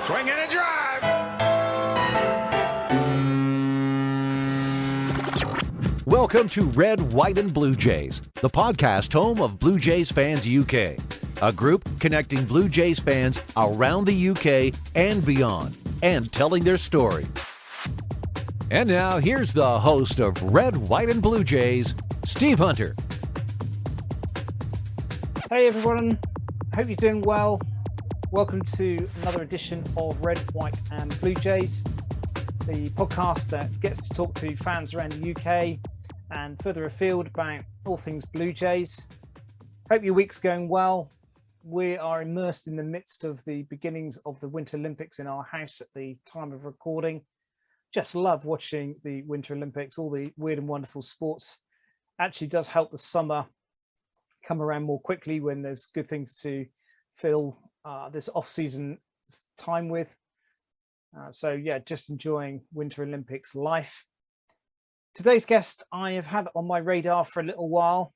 Swing and a drive. Welcome to Red, White, and Blue Jays, the podcast home of Blue Jays Fans UK, a group connecting Blue Jays fans around the UK and beyond, and telling their story. And now, here's the host of Red, White, and Blue Jays, Steve Hunter. Hey everyone, hope you're doing well. Welcome to another edition of Red, White, and Blue Jays, the podcast that gets to talk to fans around the UK and further afield about all things Blue Jays. Hope your week's going well. We are immersed in the midst of the beginnings of the Winter Olympics in our house at the time of recording. Just love watching the Winter Olympics, all the weird and wonderful sports. Actually does help the summer come around more quickly when there's good things to fill this off-season time with. So yeah, just enjoying Winter Olympics life. Today's guest I have had on my radar for a little while.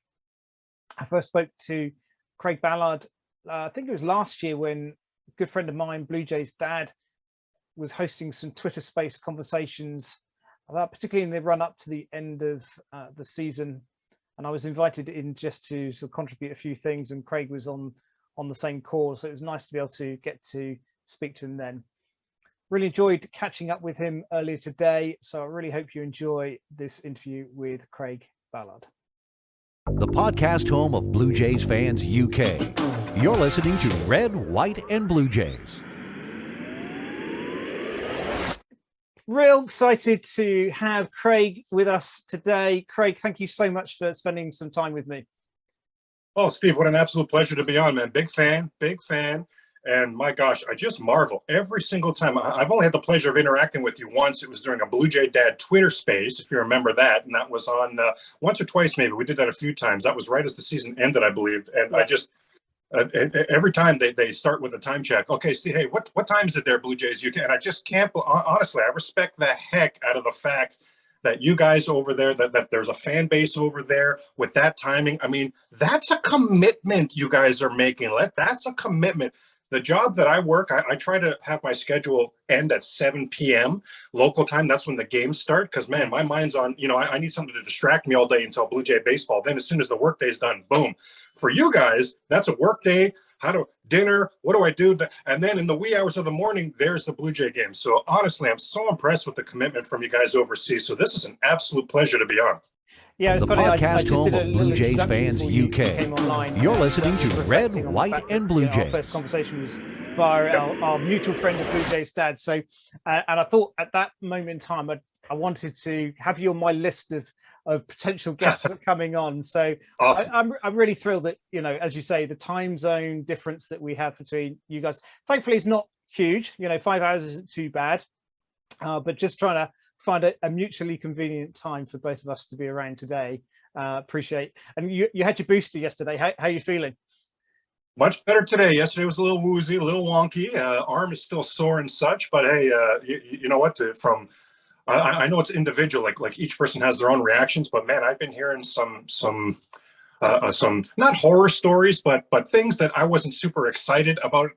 I first spoke to Craig Ballard, I think it was last year, when a good friend of mine, Blue Jays dad, was hosting some Twitter space conversations about, particularly in the run up to the end of the season. And I was invited in just to sort of contribute a few things, and Craig was on the same call. So it was nice to be able to get to speak to him then. Really enjoyed catching up with him earlier today. So I really hope you enjoy this interview with Craig Ballard. The podcast home of Blue Jays Fans UK. You're listening to Red, White, and Blue Jays. Real excited to have Craig with us today. Craig, thank you so much for spending some time with me. Oh, Steve, what an absolute pleasure to be on, man. Big fan. And my gosh, I just marvel every single time. I've only had the pleasure of interacting with you once. It was during a Blue Jay Dad Twitter space, if you remember that. And that was on once or twice, maybe. We did that a few times. That was right as the season ended, I believe. And yeah. I just, every time they start with a time check. Okay, Steve, hey, what time is it there, Blue Jays UK? And I just can't, honestly, I respect the heck out of the fact that you guys over there, that there's a fan base over there with that timing. I mean, that's a commitment you guys are making. That's a commitment. The job that I work, I try to have my schedule end at 7 p.m. local time. That's when the games start. Because, man, my mind's on, I need something to distract me all day until Blue Jay baseball. Then as soon as the work day's done, boom. For you guys, that's a work day. Dinner, what do I do? And then in the wee hours of the morning, there's the Blue Jay game. So honestly, I'm so impressed with the commitment from you guys overseas. So this is an absolute pleasure to be on. Yeah, it's the funny. podcast home of Blue Jays Fans UK. You're listening to Red, White, and Blue Jays. Our first conversation was via our mutual friend of Blue Jays dad. So, and I thought at that moment in time, I wanted to have you on my list of potential guests coming on. So awesome. I'm really thrilled that, as you say, the time zone difference that we have between you guys, thankfully it's not huge. 5 hours isn't too bad, but just trying to find a mutually convenient time for both of us to be around today. Appreciate. And you had your booster yesterday. How are you feeling? Much better today. Yesterday was a little woozy, a little wonky. Arm is still sore and such, but hey, you know what? I know it's individual. Like each person has their own reactions, but man, I've been hearing some not horror stories, but things that I wasn't super excited about,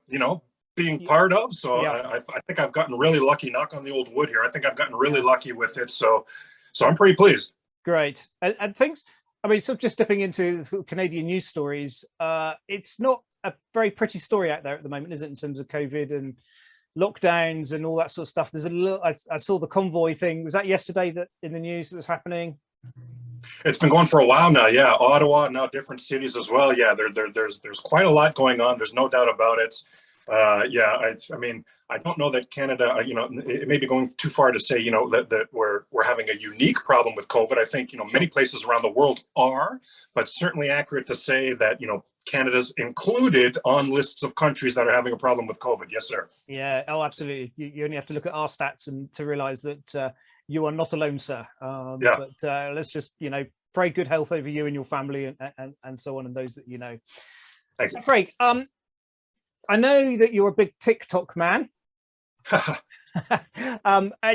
being part of. So yeah. I think I've gotten really lucky. Knock on the old wood here. I think I've gotten really lucky with it. So I'm pretty pleased. Great. And things. I mean, sort of just dipping into the Canadian news stories. It's not a very pretty story out there at the moment, is it, in terms of COVID and lockdowns and all that sort of stuff? There's a little. I saw the convoy thing. Was that yesterday that in the news that was happening? It's been going for a while now. Yeah, Ottawa, now different cities as well. Yeah, there's quite a lot going on. There's no doubt about it. I mean, I don't know that Canada, it may be going too far to say, that we're having a unique problem with COVID. I think, many places around the world are, but certainly accurate to say that, Canada's included on lists of countries that are having a problem with COVID. Yes, sir. Yeah. Oh, absolutely. You only have to look at our stats and to realize that you are not alone, sir. Yeah. But let's just, pray good health over you and your family and so on, and those that you know. Thanks. So, Craig, I know that you're a big TikTok man.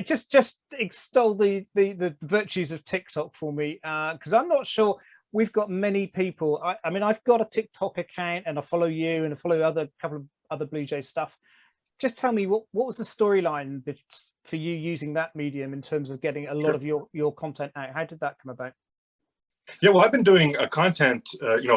Just extol the virtues of TikTok for me, because I'm not sure we've got many people. I mean, I've got a TikTok account and I follow you and I follow couple of other Blue Jay stuff. just tell me what was the storyline for you using that medium in terms of getting a lot of your content out? How did that come about? Yeah, well, I've been doing content,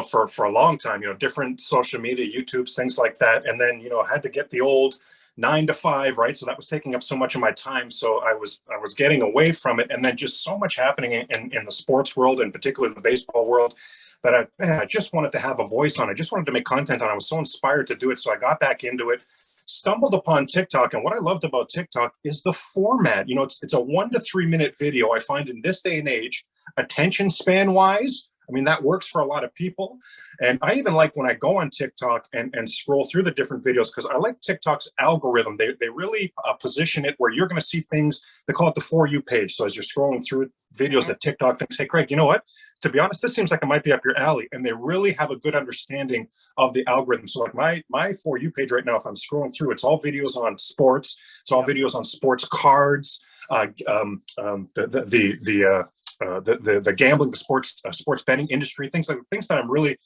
for a long time, different social media, YouTubes, things like that. And then, I had to get the old 9 to 5, right? So that was taking up so much of my time. So I was getting away from it. And then just so much happening in the sports world, and particularly the baseball world, that I just wanted to have a voice on. I just wanted to make content on. I was so inspired to do it. So I got back into it, stumbled upon TikTok. And what I loved about TikTok is the format. It's a 1 to 3 minute video. I find in this day and age, attention span wise, I mean, that works for a lot of people. And I even like when I go on TikTok and scroll through the different videos, because I like TikTok's algorithm. They really position it where you're going to see things. They call it the For You page. So as you're scrolling through videos that TikTok thinks, hey, Craig, you know what? To be honest, this seems like it might be up your alley. And they really have a good understanding of the algorithm. So like my For You page right now, if I'm scrolling through, it's all videos on sports. It's all videos on sports cards, the gambling, the sports betting industry, things that I'm really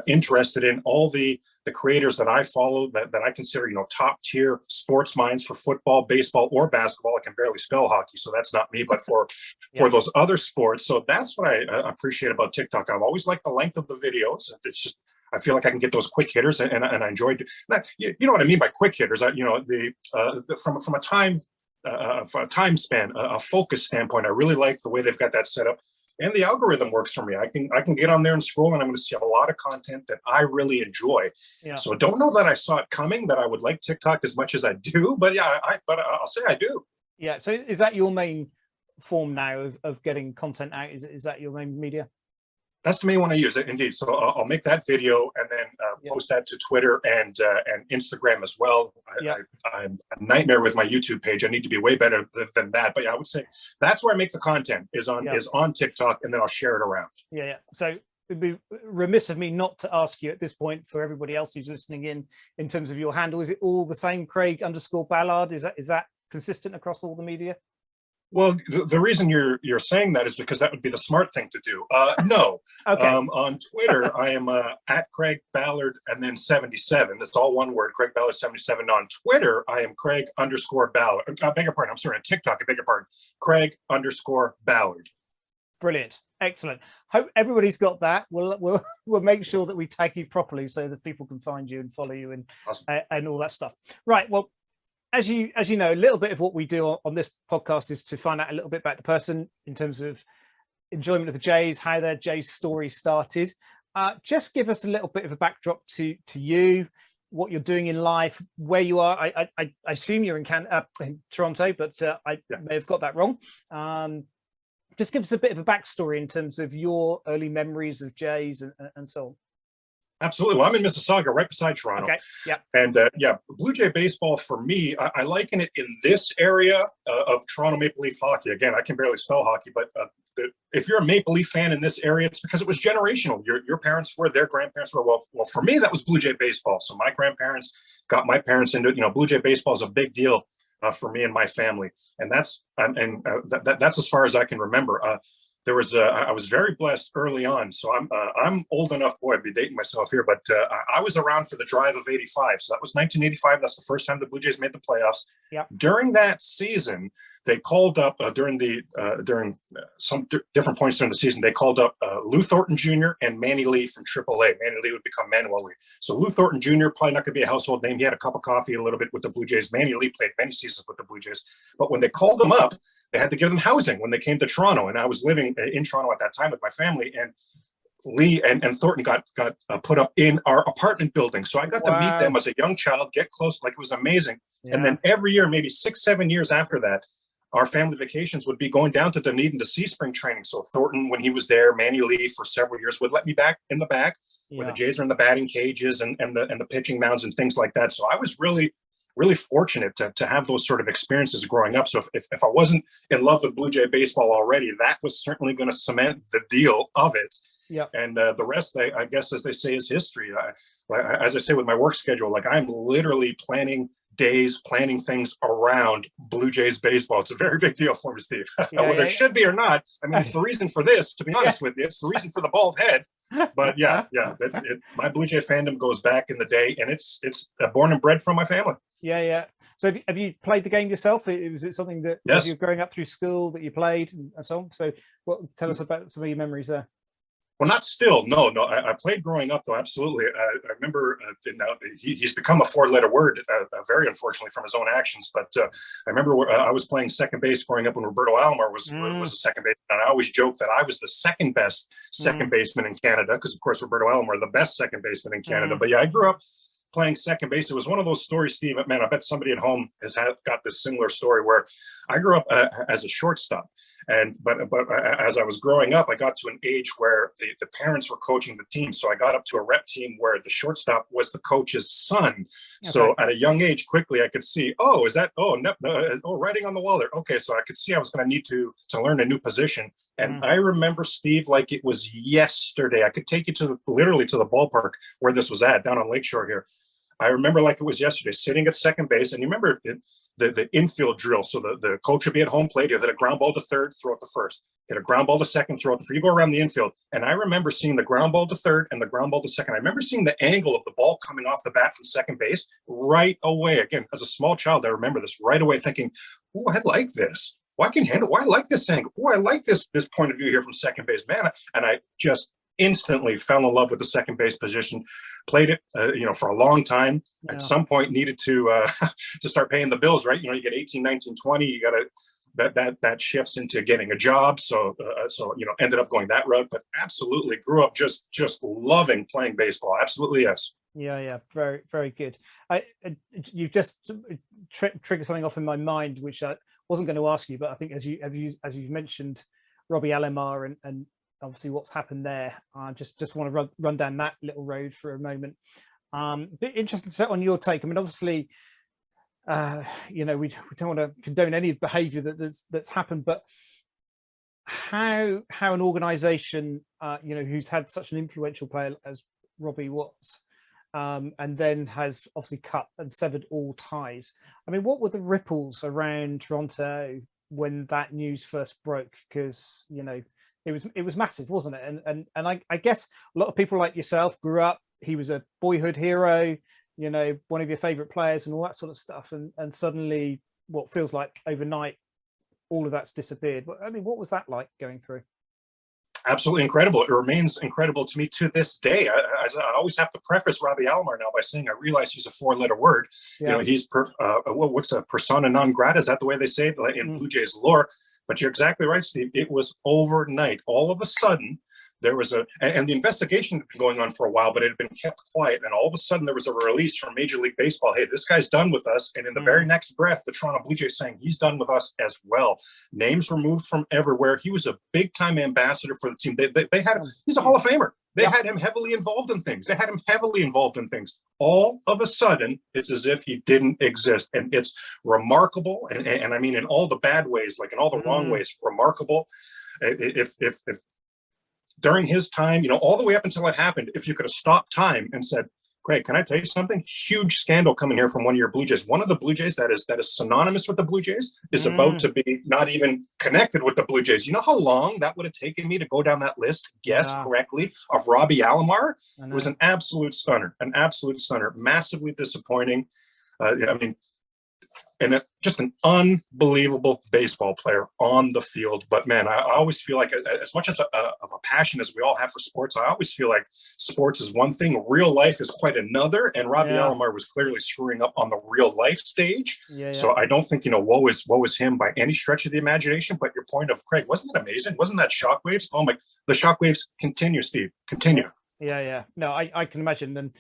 interested in. All the creators that I follow that I consider, top tier sports minds for football, baseball, or basketball. I can barely spell hockey, so that's not me, but for those other sports. So that's what I appreciate about TikTok. I've always liked the length of the videos. It's just, I feel like I can get those quick hitters, and I enjoyed that. You know what I mean by quick hitters? From a time span, a focus standpoint, I really like the way they've got that set up, and the algorithm works for me. I can get on there and scroll, and I'm going to see a lot of content that I really enjoy. Yeah. So don't know that I saw it coming, that I would like TikTok as much as I do, but yeah, I'll say I do. Yeah. So is that your main form now of getting content out? Is that your main media? That's the main one I use, indeed. So I'll make that video and then post that to Twitter and Instagram as well. I'm a nightmare with my YouTube page. I need to be way better than that. But yeah, I would say that's where I make the content is on TikTok, and then I'll share it around. Yeah. So it'd be remiss of me not to ask you at this point, for everybody else who's listening in terms of your handle, is it all the same, Craig_Ballard? Is that consistent across all the media? Well, the reason you're saying that is because that would be the smart thing to do. No. Okay. On Twitter, I am at Craig Ballard and then 77. That's all one word, Craig Ballard 77. On Twitter, I am Craig_Ballard. I beg your pardon. I'm sorry. On TikTok, I beg your pardon. Craig_Ballard. Brilliant. Excellent. Hope everybody's got that. We'll make sure that we tag you properly so that people can find you and follow you and all that stuff. Right. Well, as you know, a little bit of what we do on this podcast is to find out a little bit about the person in terms of enjoyment of the Jays, how their Jays story started. Just give us a little bit of a backdrop to you, what you're doing in life, where you are. I assume you're in Toronto, but I may have got that wrong. Just give us a bit of a backstory in terms of your early memories of Jays and so on. Absolutely. Well, I'm in Mississauga, right beside Toronto. Okay. Yeah. And Blue Jay baseball for me, I liken it in this area of Toronto Maple Leaf hockey. Again, I can barely spell hockey, but if you're a Maple Leaf fan in this area, it's because it was generational. Your parents were, their grandparents were. Well, for me, that was Blue Jay baseball. So my grandparents got my parents into it. Blue Jay baseball is a big deal for me and my family, and that's as far as I can remember. There was I was very blessed early on. So I'm old enough, boy, I'd be dating myself here, but I was around for the drive of '85. So that was 1985. That's the first time the Blue Jays made the playoffs. Yep. During that season, they called up during some different points during the season. They called up Lou Thornton Jr. and Manny Lee from AAA. Manny Lee would become Manuel Lee. So Lou Thornton Jr. probably not going to be a household name. He had a cup of coffee a little bit with the Blue Jays. Manny Lee played many seasons with the Blue Jays. But when they called him up, they had to give them housing when they came to Toronto. And I was living in Toronto at that time with my family. And Lee and Thornton got put up in our apartment building. So I got to meet them as a young child, get close. Like, it was amazing. Yeah. And then every year, maybe 6-7 years after that, our family vacations would be going down to Dunedin to see spring training. So Thornton, when he was there, Manny Lee for several years would let me back in the back where the Jays are in the batting cages and the pitching mounds and things like that. So I was really fortunate to have those sort of experiences growing up. So if I wasn't in love with Blue Jay baseball already, that was certainly going to cement the deal of it. Yeah. And the rest, I guess, as they say, is history. As I say, with my work schedule, like, I'm literally planning things around Blue Jays baseball. It's a very big deal for me, Steve. Whether it should be or not. I mean, it's the reason for this, to be honest with you. It's the reason for the bald head. But yeah, my Blue Jay fandom goes back in the day, and it's born and bred from my family. Yeah. So have you played the game yourself? Was it something that as you were growing up through school that you played and so on? So tell us about some of your memories there. Well, not still. No. I played growing up, though. Absolutely. I remember he's become a four-letter word, very unfortunately, from his own actions. But I remember I was playing second base growing up when Roberto Alomar was a second baseman. And I always joke that I was the second best second baseman in Canada because, of course, Roberto Alomar, the best second baseman in Canada. But yeah, I grew up playing second base. It was one of those stories, Steve. Man, I bet somebody at home has got this similar story where I grew up as a shortstop. But as I was growing up, I got to an age where the parents were coaching the team. So I got up to a rep team where the shortstop was the coach's son. Okay. So at a young age, quickly I could see, writing on the wall there. Okay, so I could see I was going to need to learn a new position. And I remember, Steve, like it was yesterday. I could take you literally to the ballpark where this was at, down on Lakeshore here. I remember like it was yesterday, sitting at second base. And you remember the infield drill. So the coach would be at home plate. He'll hit a ground ball to third, throw it to first. Hit a ground ball to second, throw it to first. You go around the infield. And I remember seeing the ground ball to third and the ground ball to second. I remember seeing the angle of the ball coming off the bat from second base right away. Again, as a small child, I remember this right away thinking, oh, I like this. Well, I can handle it. Well, I like this angle. Oh, I like this point of view here from second base. Man, and I just instantly fell in love with the second base position, played it, for a long time. Yeah. At some point needed to start paying the bills, right? You get 18, 19, 20, you got to, that shifts into getting a job. So ended up going that route, but absolutely grew up just loving playing baseball. Absolutely. Yes. Yeah. Very, very good. You've just triggered something off in my mind, which I wasn't going to ask you, but I think as you've mentioned Robbie Alomar and obviously what's happened there, I just want to run down that little road for a moment. Bit interested to on your take. I mean, obviously, we don't want to condone any behaviour that's happened, but how an organisation, who's had such an influential player as Robbie was, and then has obviously cut and severed all ties. I mean, what were the ripples around Toronto when that news first broke? Because it was massive, wasn't it? And I guess a lot of people like yourself grew up. He was a boyhood hero, one of your favorite players and all that sort of stuff. And suddenly, what feels like overnight, all of that's disappeared. But I mean, what was that like going through? Absolutely incredible. It remains incredible to me to this day. I always have to preface Robbie Alomar now by saying I realize he's a four-letter word. Yeah. He's what's a persona non grata? Is that the way they say it in Blue Jays lore? But you're exactly right, Steve. It was overnight. All of a sudden, there was and the investigation had been going on for a while, but it had been kept quiet. And all of a sudden, there was a release from Major League Baseball. Hey, this guy's done with us. And in the very next breath, the Toronto Blue Jays saying he's done with us as well. Names removed from everywhere. He was a big-time ambassador for the team. They had him. He's a Hall of Famer. They had him heavily involved in things. All of a sudden, it's as if he didn't exist. And it's remarkable. And I mean, in all the bad ways, like in all the wrong ways, remarkable. If during his time, all the way up until it happened, if you could have stopped time and said, Craig, can I tell you something? Huge scandal coming here from one of your Blue Jays. One of the Blue Jays that is synonymous with the Blue Jays is about to be not even connected with the Blue Jays. You know how long that would have taken me to go down that list, guess correctly, of Robbie Alomar? It was an absolute stunner, massively disappointing. And just an unbelievable baseball player on the field. But man, I always feel like as much as of a passion as we all have for sports, I always feel like sports is one thing, real life is quite another. And Robbie Alomar was clearly screwing up on the real life stage. So I don't think, woe is him by any stretch of the imagination. But your point of, Craig, wasn't it amazing? Wasn't that shockwaves? Oh my, the shockwaves continue, Steve, continue. Yeah. No, I can imagine. And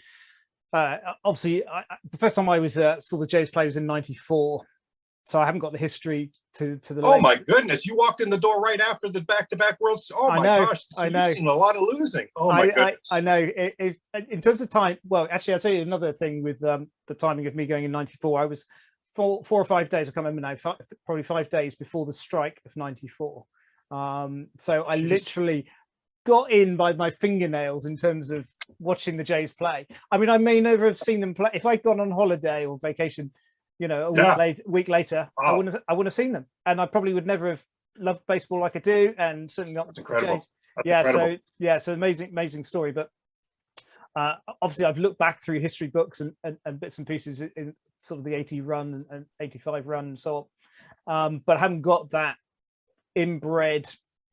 obviously, the first time I saw the Jays play was in '94, so I haven't got the history to the. Oh my goodness! You walked in the door right after the back-to-back Worlds. Oh my gosh! So I know. You've seen a lot of losing. Oh my goodness! I know. In terms of time, well, actually, I'll tell you another thing with the timing of me going in '94. I was 4 or 5 days. I can't remember now. Probably 5 days before the strike of '94. So I literally got in by my fingernails in terms of watching the Jays play. I mean, I may never have seen them play. If I'd gone on holiday or vacation, a week later, I wouldn't have seen them. And I probably would never have loved baseball like I do, and certainly not the Jays That's yeah. incredible. So amazing story. But obviously, I've looked back through history books and bits and pieces in sort of the 80 run and 85 run and so on, but I haven't got that inbred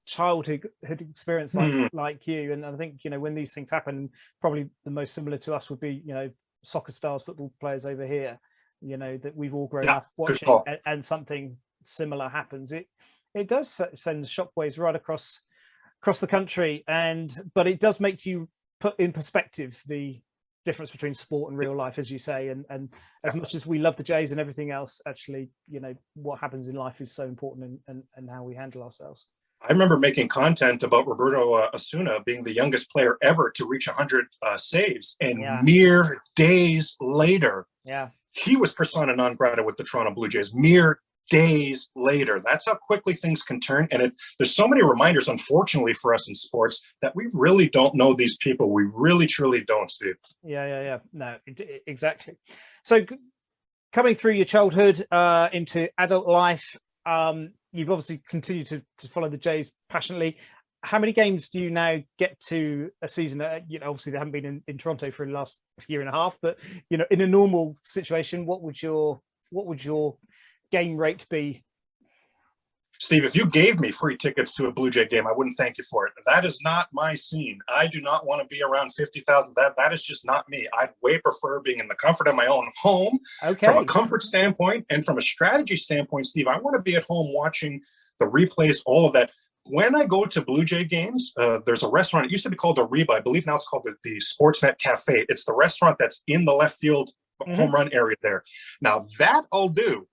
childhood experience like you. And I think, you know, when these things happen, probably the most similar to us would be, you know, soccer stars, football players over here, you know, that we've all grown up watching, and something similar happens. It does send shockwaves right across the country, but it does make you put in perspective the difference between sport and real life, as you say, and as much as we love the Jays and everything else, actually, you know, what happens in life is so important, and how we handle ourselves. I remember making content about Roberto Osuna being the youngest player ever to reach 100 saves, and mere days later, he was persona non grata with the Toronto Blue Jays. Mere days later. That's how quickly things can turn. And there's so many reminders, unfortunately, for us in sports that we really don't know these people. We really, truly don't, Steve. Yeah. No, exactly. So coming through your childhood into adult life, you've obviously continued to follow the Jays passionately. How many games do you now get to a season? You know, obviously they haven't been in Toronto for the last year and a half, but, you know, in a normal situation, what would your game rate be? Steve, if you gave me free tickets to a Blue Jay game, I wouldn't thank you for it. That is not my scene. I do not want to be around 50,000. That is just not me. I'd way prefer being in the comfort of my own home. From a comfort standpoint and from a strategy standpoint, Steve, I want to be at home watching the replays, all of that. When I go to Blue Jay games, there's a restaurant. It used to be called Ariba. I believe now it's called the Sportsnet Cafe. It's the restaurant that's in the left field home run area there. Now, that I'll do.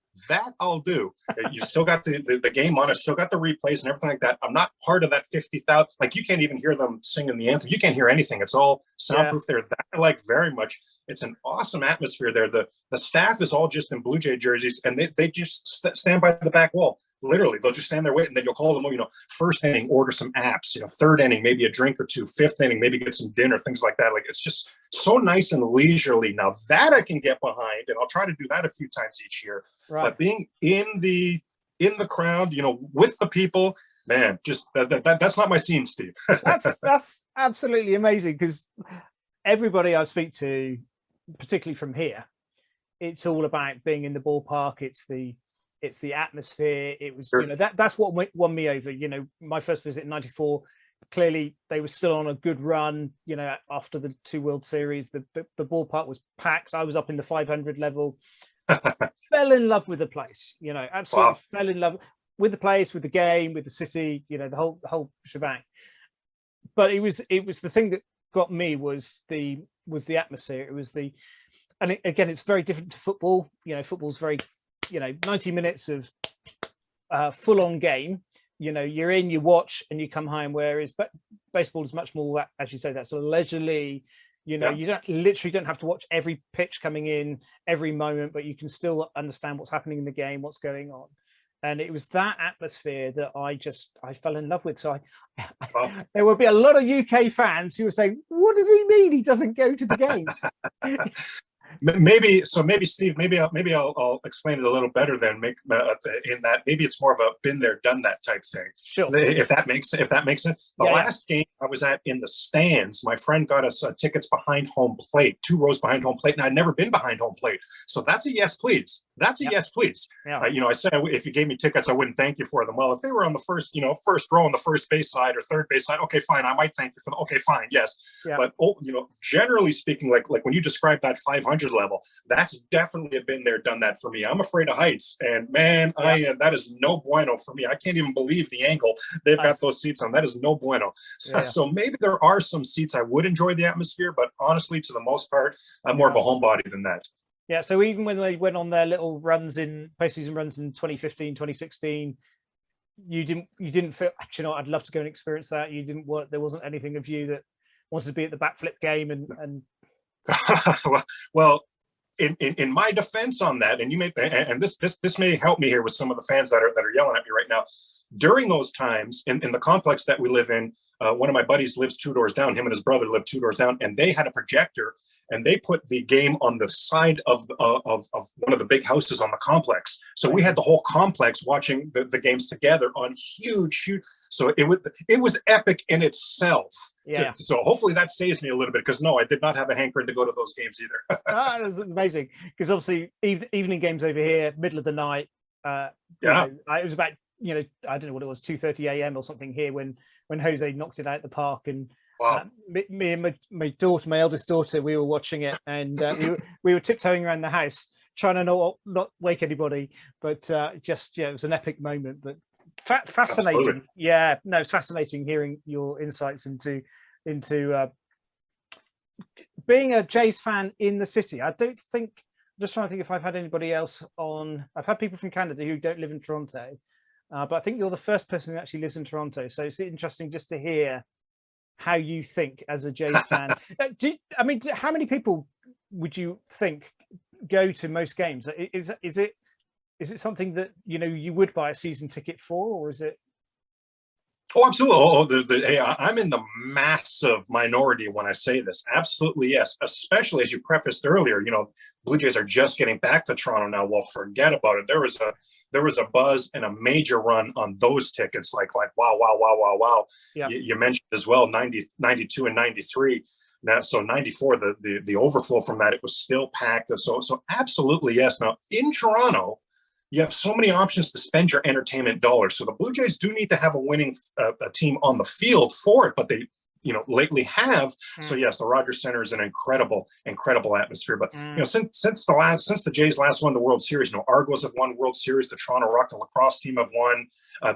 You still got the game on it, still got the replays and everything like that. I'm not part of that 50,000. Like, you can't even hear them singing the anthem. You can't hear anything. It's all soundproof there. That I like very much. It's an awesome atmosphere there. The staff is all just in Blue Jay jerseys, and they just stand by the back wall. Literally, they'll just stand there waiting. Then you'll call them, you know, first inning, order some apps, you know, third inning, maybe a drink or two, fifth inning, maybe get some dinner, things like that. Like, it's just so nice and leisurely. Now that I can get behind, and I'll try to do that a few times each year. But being in the crowd, you know, with the people, man, just that's not my scene, Steve. that's absolutely amazing, because everybody I speak to, particularly from here, it's all about being in the ballpark. It's the atmosphere. It was, you know, that's what won me over. You know, my first visit in '94, clearly they were still on a good run, you know, after the 2 World Series. The ballpark was packed. I was up in the 500 level. Fell in love with the place, you know, absolutely fell in love with the place, with the game, with the city, you know, the whole shebang. But it was the thing that got me was the atmosphere. It was and again, it's very different to football. You know, football's very, you know, 90 minutes of full-on game. You know, you're in, you watch, and you come home. Whereas baseball is much more that, as you say, that sort of leisurely. You know, you don't have to watch every pitch coming in, every moment, but you can still understand what's happening in the game, what's going on. And it was that atmosphere that I fell in love with. So there would be a lot of UK fans who were saying, "What does he mean he doesn't go to the games?" Maybe Steve, maybe I'll explain it a little better then. In that maybe it's more of a been there, done that type thing. Sure. If that makes sense. The last game I was at in the stands, my friend got us tickets behind home plate, 2 rows behind home plate, and I'd never been behind home plate, so that's a yes, please. That's a yes, please. You know, I said if you gave me tickets, I wouldn't thank you for them. Well, if they were on the first row on the first base side or third base side, okay, fine, I might thank you for them. Okay, fine, yes. But you know, generally speaking, like when you describe that 500 level, that's definitely been there, done that for me. I'm afraid of heights, and man, that is no bueno for me. I can't even believe the angle they've got those seats on. That is no bueno. So maybe there are some seats I would enjoy the atmosphere, but honestly, to the most part, I'm more of a homebody than that. Yeah, so even when they went on their little runs in postseason runs in 2015, 2016, you didn't feel, you know, I'd love to go and experience that. You didn't want, there wasn't anything of you that wanted to be at the backflip game and well, in my defense on that, and you may, and this may help me here with some of the fans that are yelling at me right now. During those times in the complex that we live in, one of my buddies lives 2 doors down. Him and his brother live 2 doors down, and they had a projector. and they put the game on the side of one of the big houses on the complex. So we had the whole complex watching the games together on huge. So it was epic in itself. Yeah. So hopefully that saves me a little bit, because no, I did not have a hankering to go to those games either. That's amazing, because obviously evening games over here, middle of the night. Yeah, it was about, I don't know what it was, 2:30 a.m. or something here when Jose knocked it out the park, and wow. Me and my daughter, my eldest daughter, we were watching it, and we were tiptoeing around the house trying to not wake anybody, but it was an epic moment. But fascinating. Absolutely. Yeah, no, it's fascinating hearing your insights into being a Jays fan in the city. I'm just trying to think if I've had anybody else on. I've had people from Canada who don't live in Toronto, but I think you're the first person who actually lives in Toronto. So it's interesting just to hear how you think as a Jays fan. How many people would you think go to most games? Is it something that you would buy a season ticket for, or is it? Oh, absolutely. Hey, I'm in the massive minority when I say this. Absolutely, yes. Especially as you prefaced earlier, Blue Jays are just getting back to Toronto now. Well, forget about it. There was a buzz and a major run on those tickets. Like wow. Yeah. You mentioned as well 90, 92, and 93. Now, so 94, the overflow from that, it was still packed. So absolutely yes. Now in Toronto, you have so many options to spend your entertainment dollars. So the Blue Jays do need to have a winning a team on the field for it, but they, lately have. So yes, the Rogers Center is an incredible atmosphere. But since the Jays last won the World Series, Argos have won World Series. The Toronto Rock, the lacrosse team, have won.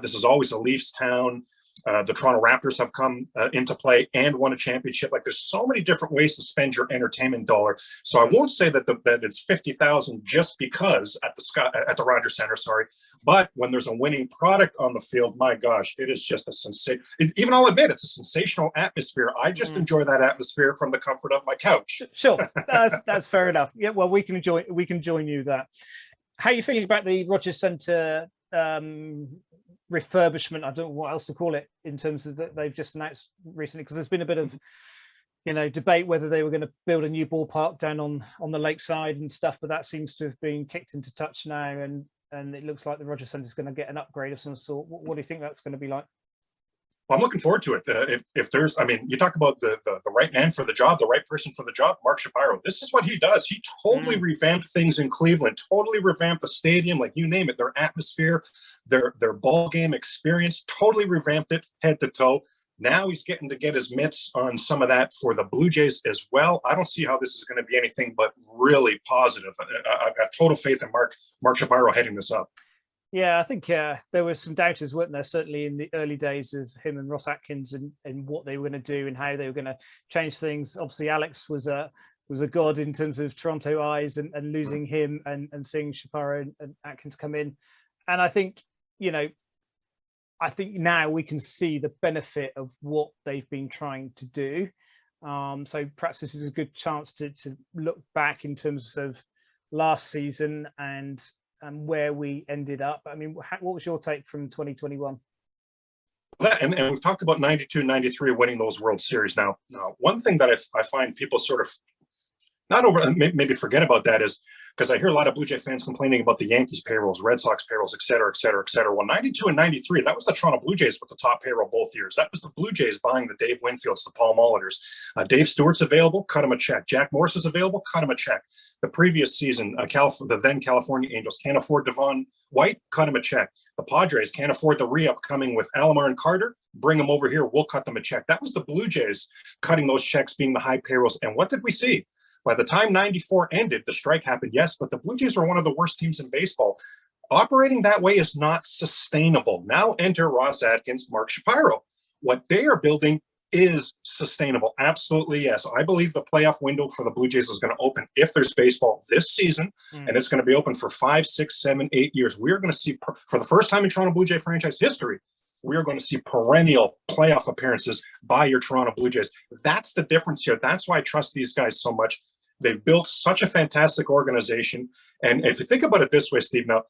This is always a Leafs town. The Toronto Raptors have come into play and won a championship. Like, there's so many different ways to spend your entertainment dollar. So I won't say that it's 50,000 just because at the Rogers Center. Sorry, but when there's a winning product on the field, my gosh, it is just a sensation. Even I'll admit, it's a sensational atmosphere. I just enjoy that atmosphere from the comfort of my couch. Sure, that's fair enough. Yeah, well, we can join you that. How are you feeling about the Rogers Center refurbishment? I don't know what else to call it, in terms of that they've just announced recently, because there's been a bit of debate whether they were going to build a new ballpark down on the lakeside and stuff, but that seems to have been kicked into touch now, and it looks like the Rogers Centre is going to get an upgrade of some sort. What do you think that's going to be like? Well, I'm looking forward to it. If there's, you talk about the right man for the job, the right person for the job, Mark Shapiro. This is what he does. He totally revamped things in Cleveland, totally revamped the stadium, like you name it, their atmosphere, their ball game experience, totally revamped it head to toe. Now he's getting to get his mitts on some of that for the Blue Jays as well. I don't see how this is going to be anything but really positive. I've got total faith in Mark Shapiro heading this up. Yeah, I think there were some doubters, weren't there, certainly in the early days of him and Ross Atkins, and what they were going to do and how they were going to change things. Obviously, Alex was a god in terms of Toronto eyes, and losing him and seeing Shapiro and Atkins come in. And I think, now we can see the benefit of what they've been trying to do. So perhaps this is a good chance to look back in terms of last season and where we ended up. What was your take from 2021? And we've talked about 92, 93 winning those World Series. Now, one thing that I find people sort of maybe forget about that is, because I hear a lot of Blue Jay fans complaining about the Yankees payrolls, Red Sox payrolls, et cetera, et cetera, et cetera. Well, 92 and 93, that was the Toronto Blue Jays with the top payroll both years. That was the Blue Jays buying the Dave Winfields, the Paul Molliters. Dave Stewart's available, cut him a check. Jack Morris is available, cut him a check. The previous season, the then California Angels can't afford Devon White, cut him a check. The Padres can't afford the re-up coming with Alomar and Carter, bring them over here, we'll cut them a check. That was the Blue Jays cutting those checks, being the high payrolls. And what did we see? By the time 94 ended, the strike happened, yes, but the Blue Jays were one of the worst teams in baseball. Operating that way is not sustainable. Now enter Ross Atkins, Mark Shapiro. What they are building is sustainable. Absolutely, yes. I believe the playoff window for the Blue Jays is going to open, if there's baseball, this season, and it's going to be open for 5, 6, 7, 8 years. We are going to see, for the first time in Toronto Blue Jay franchise history, we are going to see perennial playoff appearances by your Toronto Blue Jays. That's the difference here. That's why I trust these guys so much. They've built such a fantastic organization. And if you think about it this way, Steve, now,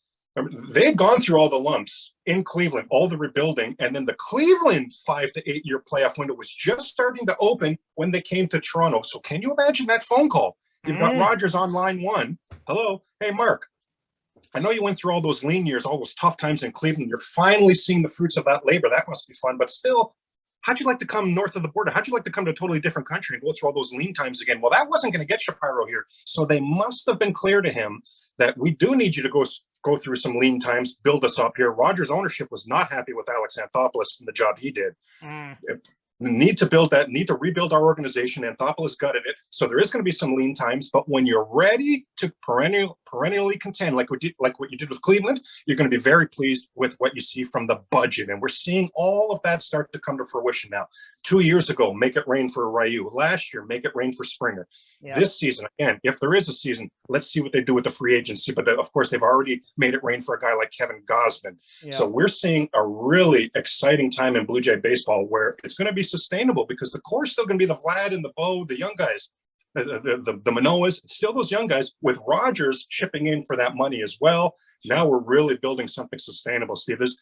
They had gone through all the lumps in Cleveland, all the rebuilding, and then the Cleveland 5 to 8 year playoff window was just starting to open when they came to Toronto. So can you imagine that phone call? You've got Rogers on line one. Hello. Hey, Mark. I know you went through all those lean years, all those tough times in Cleveland. You're finally seeing the fruits of that labor. That must be fun. But still, how'd you like to come north of the border? How'd you like to come to a totally different country and go through all those lean times again? Well, that wasn't going to get Shapiro here. So they must have been clear to him that we do need you to go through some lean times, build us up here. Rogers' ownership was not happy with Alex Anthopoulos and the job he did. Need to rebuild our organization. Anthopoulos gutted it. So there is going to be some lean times, but when you're ready to perennially contend, like what you did with Cleveland, you're going to be very pleased with what you see from the budget. And we're seeing all of that start to come to fruition now. 2 years ago, make it rain for Ryu. Last year, make it rain for Springer. Yeah. This season, again, if there is a season, let's see what they do with the free agency. But of course, they've already made it rain for a guy like Kevin Gausman. Yeah. So we're seeing a really exciting time in Blue Jay baseball where it's going to be sustainable because the core is still going to be the Vlad and the Bo, the young guys, the Manoas, still those young guys with Rogers chipping in for that money as well. Now we're really building something sustainable, Steve. There's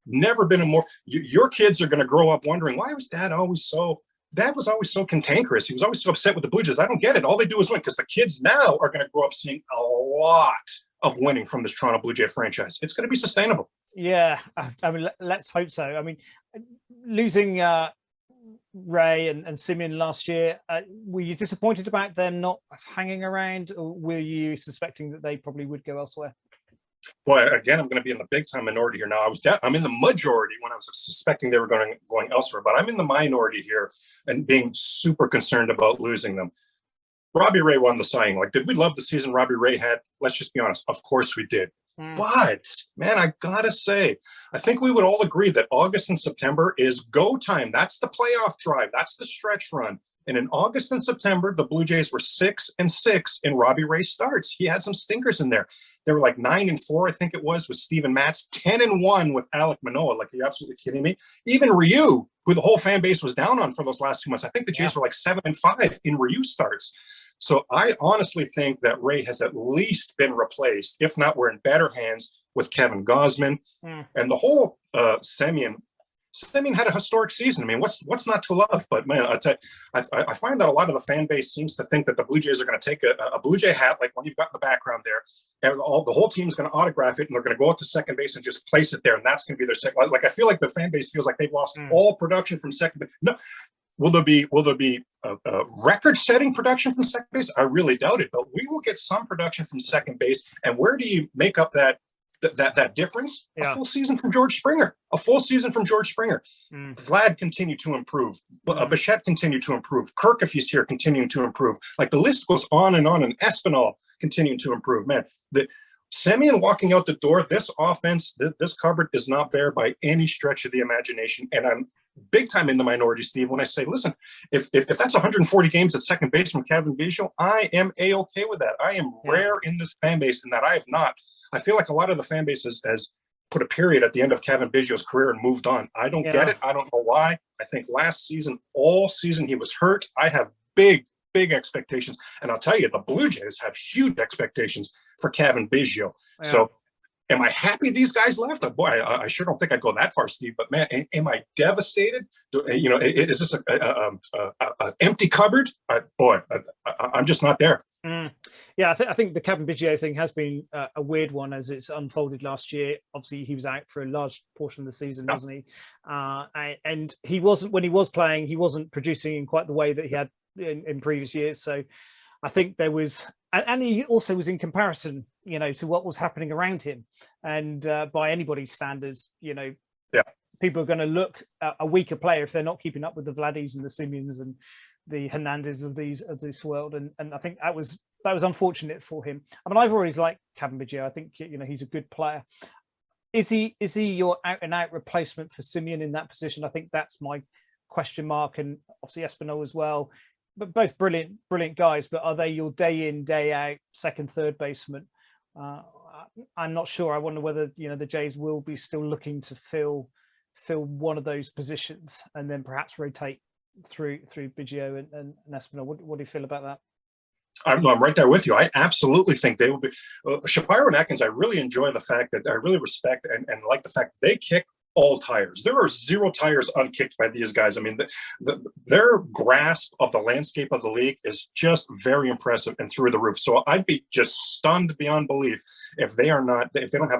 never been a more, your kids are going to grow up wondering, why was Dad was always so cantankerous. He was always so upset with the Blue Jays. I don't get it. All they do is win because the kids now are going to grow up seeing a lot of winning from this Toronto Blue Jay franchise. It's going to be sustainable. Yeah. I mean, let's hope so. I mean, losing Ray and Simeon last year, were you disappointed about them not hanging around, or were you suspecting that they probably would go elsewhere? Well, again, I'm going to be in the big time minority here now. I'm in the majority when I was suspecting they were going elsewhere, but I'm in the minority here and being super concerned about losing them. Robbie Ray won the Cy Young. Like, did we love the season Robbie Ray had? Let's just be honest. Of course we did. But, man, I got to say, I think we would all agree that August and September is go time. That's the playoff drive. That's the stretch run. And in August and September, the Blue Jays were 6-6 in Robbie Ray starts. He had some stinkers in there. They were like 9-4, I think it was, with Steven Matz, 10-1 with Alek Manoah. Like, are you absolutely kidding me? Even Ryu, who the whole fan base was down on for those last 2 months, I think the Jays were like 7-5 in Ryu starts. So I honestly think that Ray has at least been replaced. If not, we're in better hands with Kevin Gausman. And the whole Semien had a historic season. I mean, what's not to love? But man, I find that a lot of the fan base seems to think that the Blue Jays are going to take a Blue Jay hat, like one you've got in the background there, and the whole team's going to autograph it, and they're going to go out to second base and just place it there, and that's going to be their second. Like, I feel like the fan base feels like they've lost all production from second base. No, will there be a record-setting production from second base? I really doubt it, but we will get some production from second base. And where do you make up that difference? A full season from George Springer. Vlad continued to improve. Bichette continued to improve. Kirk, if he's here, continuing to improve. Like, the list goes on, and Espinal continuing to improve. Man, the Semien walking out the door, this offense, this cupboard is not bare by any stretch of the imagination. And I'm big time in the minority, Steve, when I say, listen, if that's 140 games at second base from Kevin Biggio, I am A-okay with that. I am rare in this fan base in that I feel like a lot of the fan base has put a period at the end of Kevin Biggio's career and moved on. I don't get it. I don't know why. I think last season, all season, he was hurt. I have big expectations. And I'll tell you, the Blue Jays have huge expectations for Kevin Biggio. Yeah. So am I happy these guys left? Boy, I sure don't think I'd go that far, Steve. But man, am I devastated? Is this an empty cupboard? I'm just not there. Yeah, I think the Kevin Biggio thing has been a weird one as it's unfolded last year. Obviously, he was out for a large portion of the season, wasn't he? And he wasn't, when he was playing, he wasn't producing in quite the way that he had in previous years. So I think there was, and he also was in comparison, to what was happening around him. And by anybody's standards, people are going to look at a weaker player if they're not keeping up with the Vladdies and the Simeons and the Hernandez of this world. And I think that was unfortunate for him. I mean, I've always liked Kevin Biggio. I think, he's a good player. Is he your out and out replacement for Simeon in that position? I think that's my question mark. And obviously Espinal as well, but both brilliant guys, but are they your day in, day out second, third baseman? I'm not sure. I wonder whether, the Jays will be still looking to fill one of those positions and then perhaps rotate through Biggio and Espinal. What do you feel about that? I'm right there with you. I absolutely think they will be. Shapiro and Atkins, I really enjoy the fact that I really respect and like the fact that they kick all tires. There are 0 tires unkicked by these guys. I mean, their grasp of the landscape of the league is just very impressive and through the roof. So I'd be just stunned beyond belief if they don't have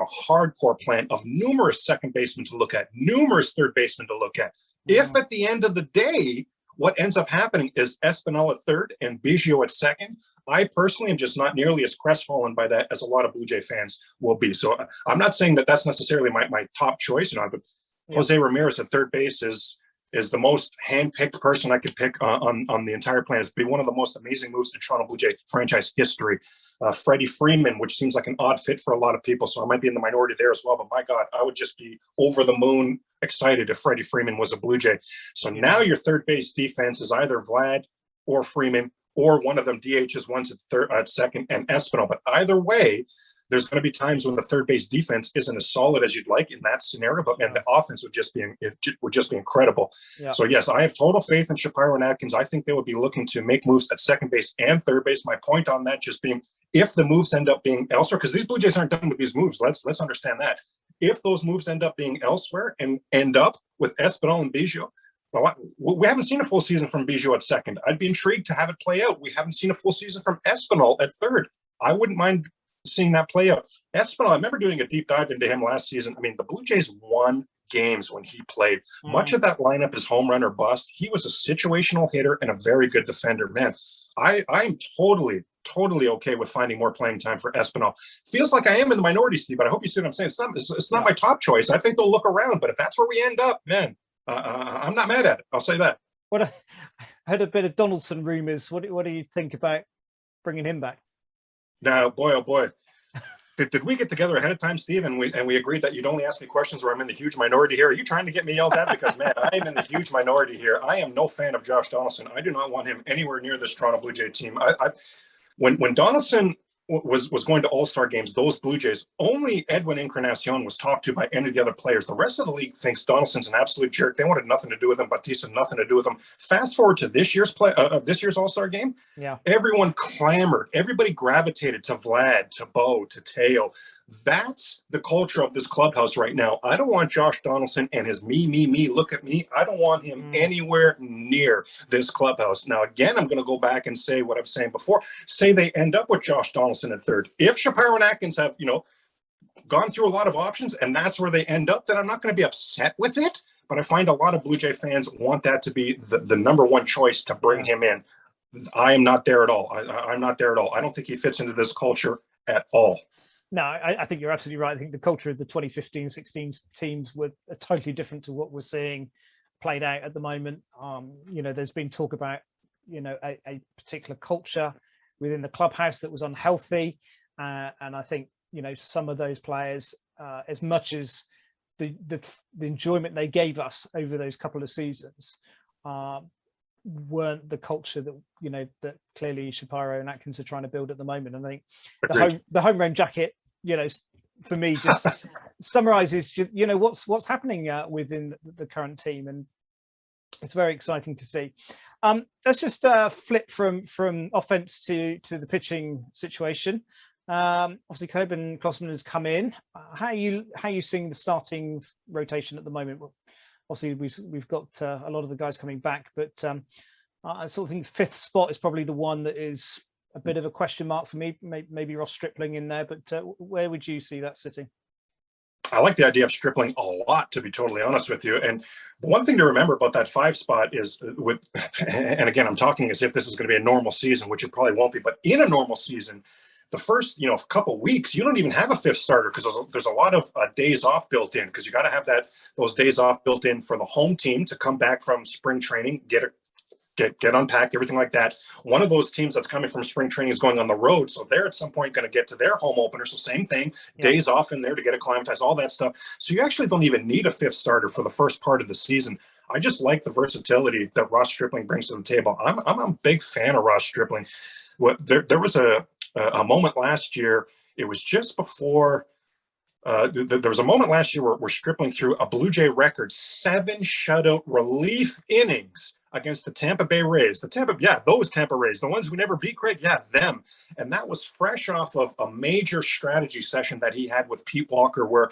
a hardcore plan of numerous second basemen to look at, numerous third basemen to look at. If at the end of the day, what ends up happening is Espinal at third and Biggio at second, I personally am just not nearly as crestfallen by that as a lot of Blue Jay fans will be. So I'm not saying that that's necessarily my top choice. But Jose Ramirez at third base is the most handpicked person I could pick on the entire planet. It's been one of the most amazing moves in Toronto Blue Jay franchise history. Freddie Freeman, which seems like an odd fit for a lot of people, so I might be in the minority there as well. But my God, I would just be over the moon excited if Freddie Freeman was a Blue Jay. So now your third base defense is either Vlad or Freeman, or one of them DHs, one's at second, and Espinal. But either way, there's going to be times when the third base defense isn't as solid as you'd like in that scenario, but man, the offense would just be incredible. Yeah. So yes, I have total faith in Shapiro and Atkins. I think they would be looking to make moves at second base and third base. My point on that just being, if the moves end up being elsewhere, because these Blue Jays aren't done with these moves. Let's understand that. If those moves end up being elsewhere and end up with Espinal and Biggio, we haven't seen a full season from Biggio at second. I'd be intrigued to have it play out. We haven't seen a full season from Espinal at third. I wouldn't mind seeing that play out. Espinal, I remember doing a deep dive into him last season. I mean, the Blue Jays won games when he played. Much of that lineup is home run or bust. He was a situational hitter and a very good defender. Man, I'm totally okay with finding more playing time for Espinal. Feels like I am in the minority, Steve, but I hope you see what I'm saying. It's not my top choice. I think they'll look around, but if that's where we end up, man, I'm not mad at it. I'll say that. I heard a bit of Donaldson rumors. What do you think about bringing him back? Now, boy, oh boy, did we get together ahead of time, Steve, and we agreed that you'd only ask me questions where I'm in the huge minority here? Are you trying to get me yelled at? Because, man, I am in the huge minority here. I am no fan of Josh Donaldson. I do not want him anywhere near this Toronto Blue Jay team. When Donaldson was going to All-Star games, those Blue Jays, only Edwin Encarnacion was talked to by any of the other players. The rest of the league thinks Donaldson's an absolute jerk. They wanted nothing to do with him. Batista, nothing to do with him. Fast forward to this year's All-Star game. Yeah, everyone clamored. Everybody gravitated to Vlad, to Bo, to Teo. That's the culture of this clubhouse right now. I don't want Josh Donaldson and his me, look at me. I don't want him anywhere near this clubhouse. Now, again, I'm going to go back and say what I was saying before. Say they end up with Josh Donaldson at third. If Shapiro and Atkins have, gone through a lot of options and that's where they end up, then I'm not going to be upset with it. But I find a lot of Blue Jay fans want that to be the number one choice to bring him in. I am not there at all. I'm not there at all. I don't think he fits into this culture at all. No, I think you're absolutely right. I think the culture of the 2015-16 teams were totally different to what we're seeing played out at the moment. There's been talk about, a particular culture within the clubhouse that was unhealthy. And I think, some of those players, as much as the enjoyment they gave us over those couple of seasons, weren't the culture that that clearly Shapiro and Atkins are trying to build at the moment. And I think the home run jacket, for me, just summarizes what's happening within the current team, and it's very exciting to see. Let's just flip from offense to the pitching situation. Obviously, Coben Klossman has come in. How are you seeing the starting rotation at the moment? Obviously, we've got a lot of the guys coming back, but I sort of think fifth spot is probably the one that is a bit of a question mark for me. Maybe Ross Stripling in there, but where would you see that sitting? I like the idea of Stripling a lot, to be totally honest with you. And one thing to remember about that 5 spot is and again, I'm talking as if this is going to be a normal season, which it probably won't be, but in a normal season, the first, couple of weeks, you don't even have a 5th starter because there's a lot of days off built in, because you got to have those days off built in for the home team to come back from spring training, get unpacked, everything like that. One of those teams that's coming from spring training is going on the road, so they're at some point going to get to their home opener. So same thing, days off in there to get acclimatized, all that stuff. So you actually don't even need a 5th starter for the first part of the season. I just like the versatility that Ross Stripling brings to the table. I'm a big fan of Ross Stripling. There was a moment last year. It was just before. There was a moment last year where Stripling threw a Blue Jay record 7 shutout relief innings against the Tampa Bay Rays. Those Tampa Rays, the ones we never beat, Craig, them. And that was fresh off of a major strategy session that he had with Pete Walker, where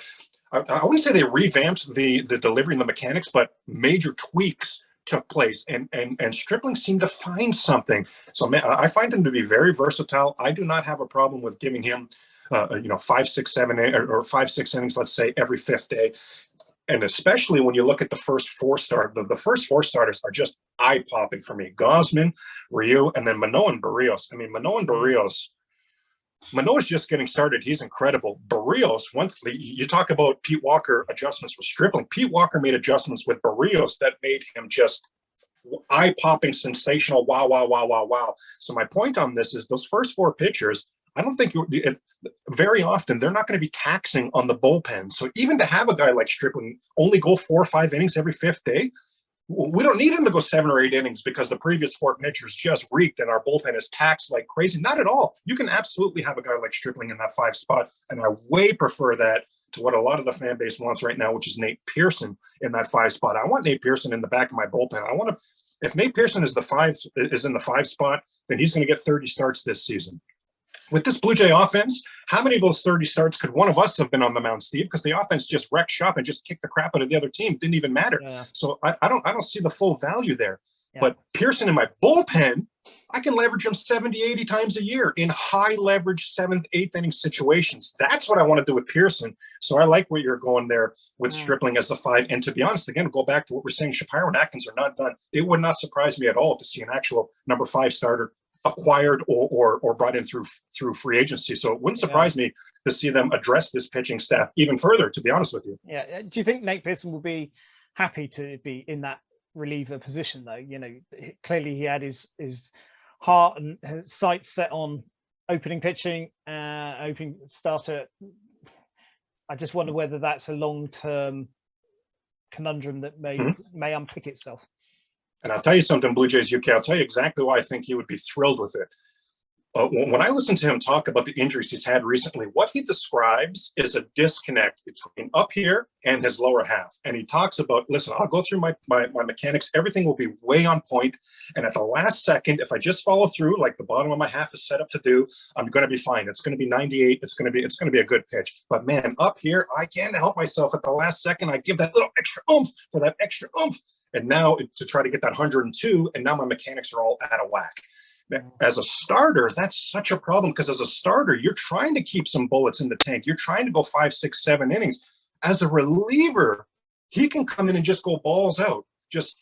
I wouldn't say they revamped the delivery and the mechanics, but major tweaks took place, and Stripling seemed to find something. So, man, I find him to be very versatile. I do not have a problem with giving him, 5, 6, 7, or 5, 6 innings, let's say, every fifth day. And especially when you look at the first four the first four starters are just eye-popping for me. Gosman, Ryu, and then Manoah and Barrios. I mean, Manoah's just getting started. He's incredible. Barrios, you talk about Pete Walker adjustments with Stripling. Pete Walker made adjustments with Barrios that made him just eye-popping, sensational, wow, wow, wow, wow, wow. So my point on this is those first four pitchers, I don't think very often they're not going to be taxing on the bullpen. So even to have a guy like Stripling only go 4 or 5 innings every fifth day, we don't need him to go 7 or 8 innings because the previous 4 pitchers just reeked and our bullpen is taxed like crazy. Not at all. You can absolutely have a guy like Stripling in that 5 spot, and I way prefer that to what a lot of the fan base wants right now, which is Nate Pearson in that 5 spot. I want Nate Pearson in the back of my bullpen. If Nate Pearson is in the 5 spot, then he's going to get 30 starts this season. With this Blue Jay offense, how many of those 30 starts could one of us have been on the mound, Steve? Because the offense just wrecked shop and just kicked the crap out of the other team. It didn't even matter. Yeah. So I don't see the full value there. Yeah. But Pearson in my bullpen, I can leverage him 70, 80 times a year in high leverage 7th, 8th inning situations. That's what I want to do with Pearson. So I like where you're going there with Stripling as the 5. And to be honest, again, go back to what we're saying, Shapiro and Atkins are not done. It would not surprise me at all to see an actual number 5 starter acquired or brought in through free agency. So it wouldn't surprise me to see them address this pitching staff even further, to be honest with you. Yeah. Do you think Nate Pearson will be happy to be in that reliever position, though? Clearly he had his heart and sights set on opening pitching, opening starter. I just wonder whether that's a long-term conundrum that may unpick itself. And I'll tell you something, Blue Jays UK, I'll tell you exactly why I think he would be thrilled with it. When I listen to him talk about the injuries he's had recently, what he describes is a disconnect between up here and his lower half. And he talks about, listen, I'll go through my mechanics. Everything will be way on point. And at the last second, if I just follow through, like the bottom of my half is set up to do, I'm going to be fine. It's going to be 98. It's going to be a good pitch. But man, up here, I can't help myself. At the last second, I give that little extra oomph for that extra oomph. And now to try to get that 102, and now my mechanics are all out of whack. As a starter, that's such a problem, because as a starter, you're trying to keep some bullets in the tank. You're trying to go 5, 6, 7 innings. As a reliever, he can come in and just go balls out. Just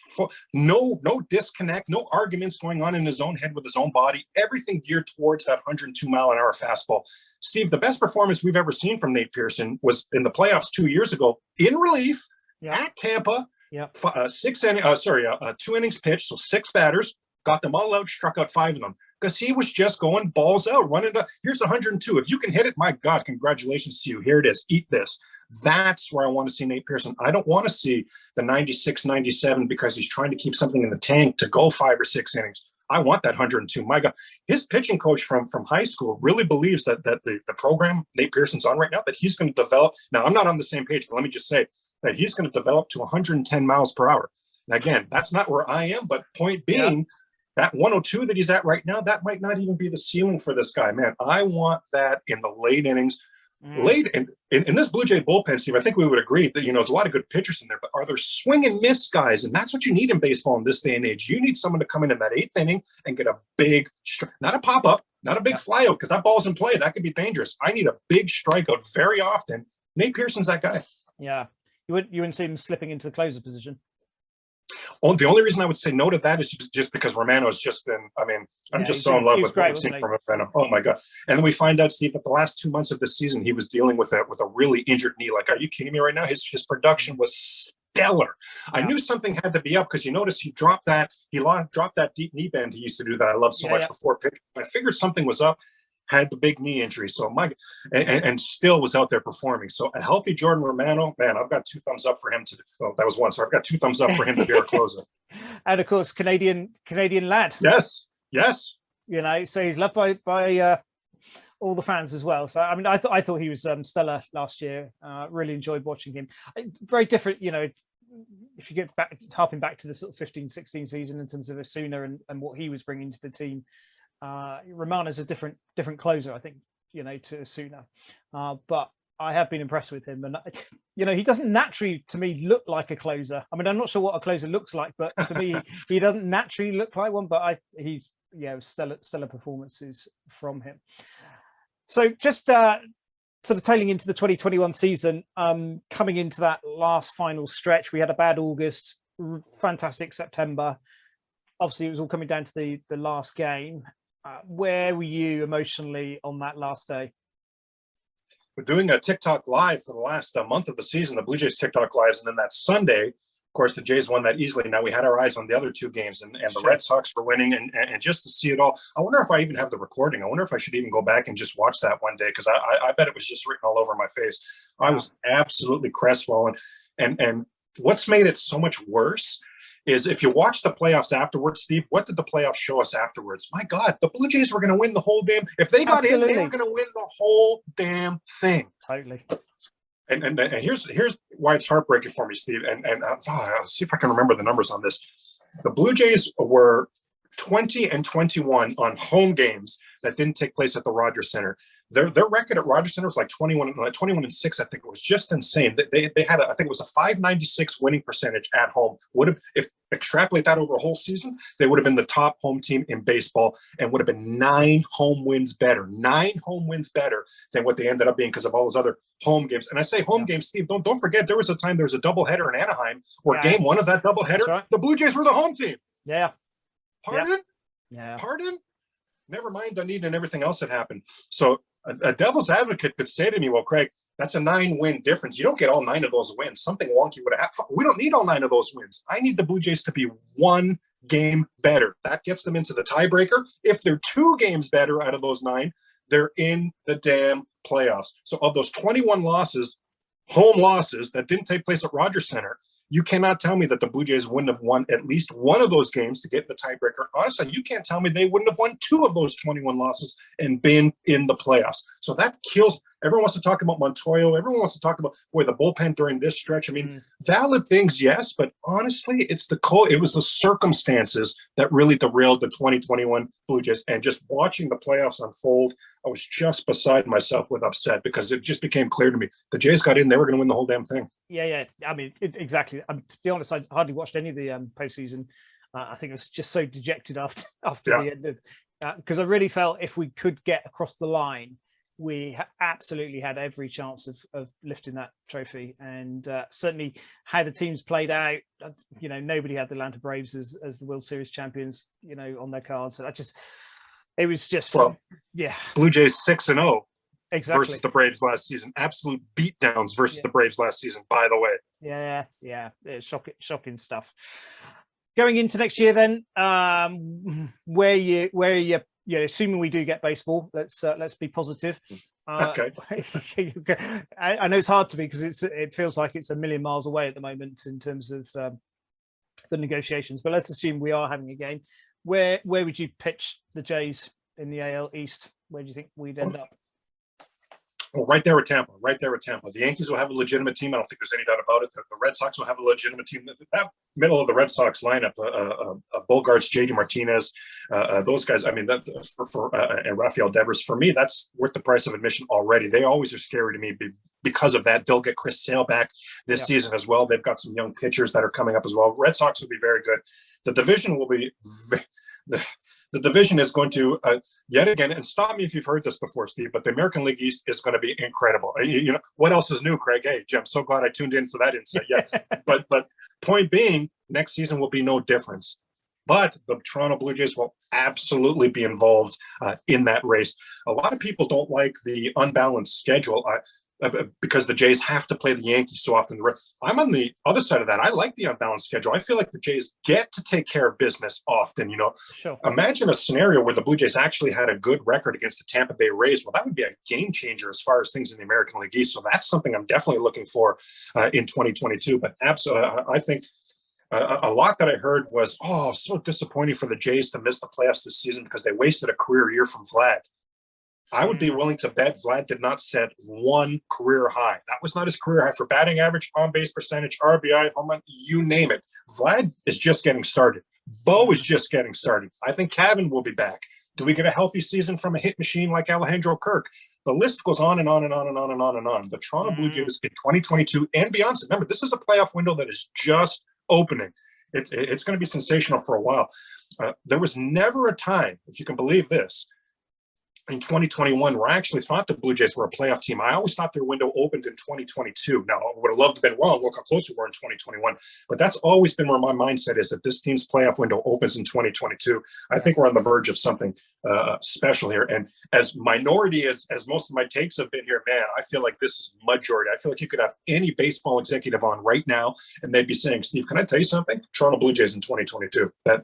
no disconnect, no arguments going on in his own head with his own body. Everything geared towards that 102-mile-an-hour fastball. Steve, the best performance we've ever seen from Nate Pearson was in the playoffs 2 years ago in relief at Tampa. Yeah, 2 innings pitched, so 6 batters, got them all out, struck out 5 of them, because he was just going balls out, running to, here's 102. If you can hit it, my God, congratulations to you. Here it is. Eat this. That's where I want to see Nate Pearson. I don't want to see the 96, 97 because he's trying to keep something in the tank to go 5 or 6 innings. I want that 102. My God, his pitching coach from high school really believes that the program Nate Pearson's on right now, that he's going to develop. Now, I'm not on the same page, but let me just say that he's going to develop to 110 miles per hour. And again, that's not where I am, but point being, that 102 that he's at right now, that might not even be the ceiling for this guy. Man, I want that in the late innings. Late in this Blue Jay bullpen, Steve, I think we would agree that, there's a lot of good pitchers in there, but are there swing and miss guys? And that's what you need in baseball in this day and age. You need someone to come in that 8th inning and get a big, not a pop-up, not a big flyout, because that ball's in play. That could be dangerous. I need a big strikeout very often. Nate Pearson's that guy. Yeah. You wouldn't see him slipping into the closer position. Oh, the only reason I would say no to that is just because Romano's just been, I'm just so in love with what we've seen from Romano. Oh my God. And then we find out, Steve, that the last 2 months of the season, he was dealing with a really injured knee. Like, are you kidding me right now? His production was stellar. Yeah. I knew something had to be up, because you notice he dropped that deep knee bend he used to do that I love so much before pitch. I figured something was up. Had the big knee injury, so and still was out there performing. So a healthy Jordan Romano, man, I've got 2 thumbs up for him to. Well, that was 1, so I've got 2 thumbs up for him to be our closer. And of course, Canadian lad. Yes. So he's loved by all the fans as well. So I thought he was stellar last year. Really enjoyed watching him. Very different, if you get back, harping back to the sort of 15-16 season in terms of Osuna and what he was bringing to the team, Romana's a different closer, I think, to Osuna. But I have been impressed with him, and he doesn't naturally, to me, look like a closer. I mean, I'm not sure what a closer looks like, but for me, he doesn't naturally look like one. But he's stellar performances from him. So just sort of tailing into the 2021 season, coming into that last final stretch, we had a bad August, fantastic September. Obviously, it was all coming down to the last game. Where were you emotionally on that last day? We're doing a TikTok live for the last month of the season, the Blue Jays TikTok lives, and then that Sunday, of course, the Jays won that easily. Now we had our eyes on the other two games, and the Red Sox were winning, and just to see it all, I wonder if I even have the recording. I wonder if I should even go back and just watch that one day, because I bet it was just written all over my face. I was absolutely crestfallen, and what's made it so much worse is if you watch the playoffs afterwards, Steve, what did the playoffs show us afterwards? My God, the Blue Jays were going to win the whole damn. If they got in, they were going to win the whole damn thing. Totally. And here's why it's heartbreaking for me, Steve. And I'll see if I can remember the numbers on this. The Blue Jays were 20-21 on home games that didn't take place at the Rogers Center. Their record at Rogers Center was like 21-6. I think it was just insane. They had I think it was a 596 winning percentage at home. Would have, if extrapolate that over a whole season, they would have been the top home team in baseball and would have been 9 home wins better than what they ended up being because of all those other home games. And I say home games, Steve, don't forget there was a time there was a doubleheader in Anaheim where game one of that doubleheader, the Blue Jays were the home team. Yeah. Pardon? Yeah. Pardon? Never mind Dunedin and everything else that happened. So a devil's advocate could say to me, well, Craig, that's a 9-win difference. You don't get all 9 of those wins. Something wonky would have happened. We don't need all 9 of those wins. I need the Blue Jays to be 1 game better. That gets them into the tiebreaker. If they're 2 games better out of those 9, they're in the damn playoffs. So of those 21 losses, home losses that didn't take place at Rogers Center, you cannot tell me that the Blue Jays wouldn't have won at least one of those games to get the tiebreaker. Honestly, you can't tell me they wouldn't have won 2 of those 21 losses and been in the playoffs. So that kills. Everyone wants to talk about Montoyo. Everyone wants to talk about the bullpen during this stretch. I mean, valid things, yes, but honestly, it was the circumstances that really derailed the 2021 Blue Jays. And just watching the playoffs unfold, I was just beside myself with upset because it just became clear to me the Jays got in; they were going to win the whole damn thing. Yeah. I mean, exactly. To be honest, I hardly watched any of the postseason. I think I was just so dejected after the end of because I really felt if we could get across the line, we absolutely had every chance of lifting that trophy. And certainly how the teams played out, nobody had the Atlanta Braves as the World Series champions, on their cards. So it was just, Blue Jays 6-0 exactly versus the Braves last season. Absolute beatdowns versus the Braves last season, by the way. Yeah. It's shocking stuff. Going into next year then, where you assuming we do get baseball, let's be positive. Okay. I know it's hard to be because it feels like it's a million miles away at the moment in terms of the negotiations. But let's assume we are having a game. Where would you pitch the Jays in the AL East? Where do you think we'd end up? Well, right there with Tampa. The Yankees will have a legitimate team. I don't think there's any doubt about it. The Red Sox will have a legitimate team. That middle of the Red Sox lineup, Bogarts, JD Martinez, those guys. I mean, and Rafael Devers. For me, that's worth the price of admission already. They always are scary to me because of that. They'll get Chris Sale back this season as well. They've got some young pitchers that are coming up as well. Red Sox will be very good. The division will be. The division is going to, yet again, and stop me if you've heard this before, Steve, but the American League East is going to be incredible. What else is new, Craig? Hey, Jim, I'm so glad I tuned in for that insight. Yeah, but point being, next season will be no difference. But the Toronto Blue Jays will absolutely be involved in that race. A lot of people don't like the unbalanced schedule because the Jays have to play the Yankees so often. I'm on the other side of that. I like the unbalanced schedule. I feel like the Jays get to take care of business often. Sure. Imagine a scenario where the Blue Jays actually had a good record against the Tampa Bay Rays. Well, that would be a game changer as far as things in the American League East. So that's something I'm definitely looking for in 2022. But absolutely, I think a lot that I heard was, so disappointing for the Jays to miss the playoffs this season because they wasted a career year from Vlad. I would be willing to bet Vlad did not set one career high. That was not his career high for batting average, on base percentage, RBI, home run, you name it. Vlad is just getting started. Bo is just getting started. I think Cavan will be back. Do we get a healthy season from a hit machine like Alejandro Kirk? The list goes on and on and on and on and on and on. The Toronto Blue Jays in 2022 and beyond. Remember, this is a playoff window that is just opening. It's going to be sensational for a while. There was never a time, if you can believe this, in 2021 where I actually thought the Blue Jays were a playoff team. I always thought their window opened in 2022. Now, I would have loved to have been wrong. Look how close we were in 2021. But that's always been where my mindset is, that this team's playoff window opens in 2022. I think we're on the verge of something special here. And as minority as most of my takes have been here, man, I feel like this is majority. I feel like you could have any baseball executive on right now, and they'd be saying, Steve, can I tell you something? Toronto Blue Jays in 2022. They're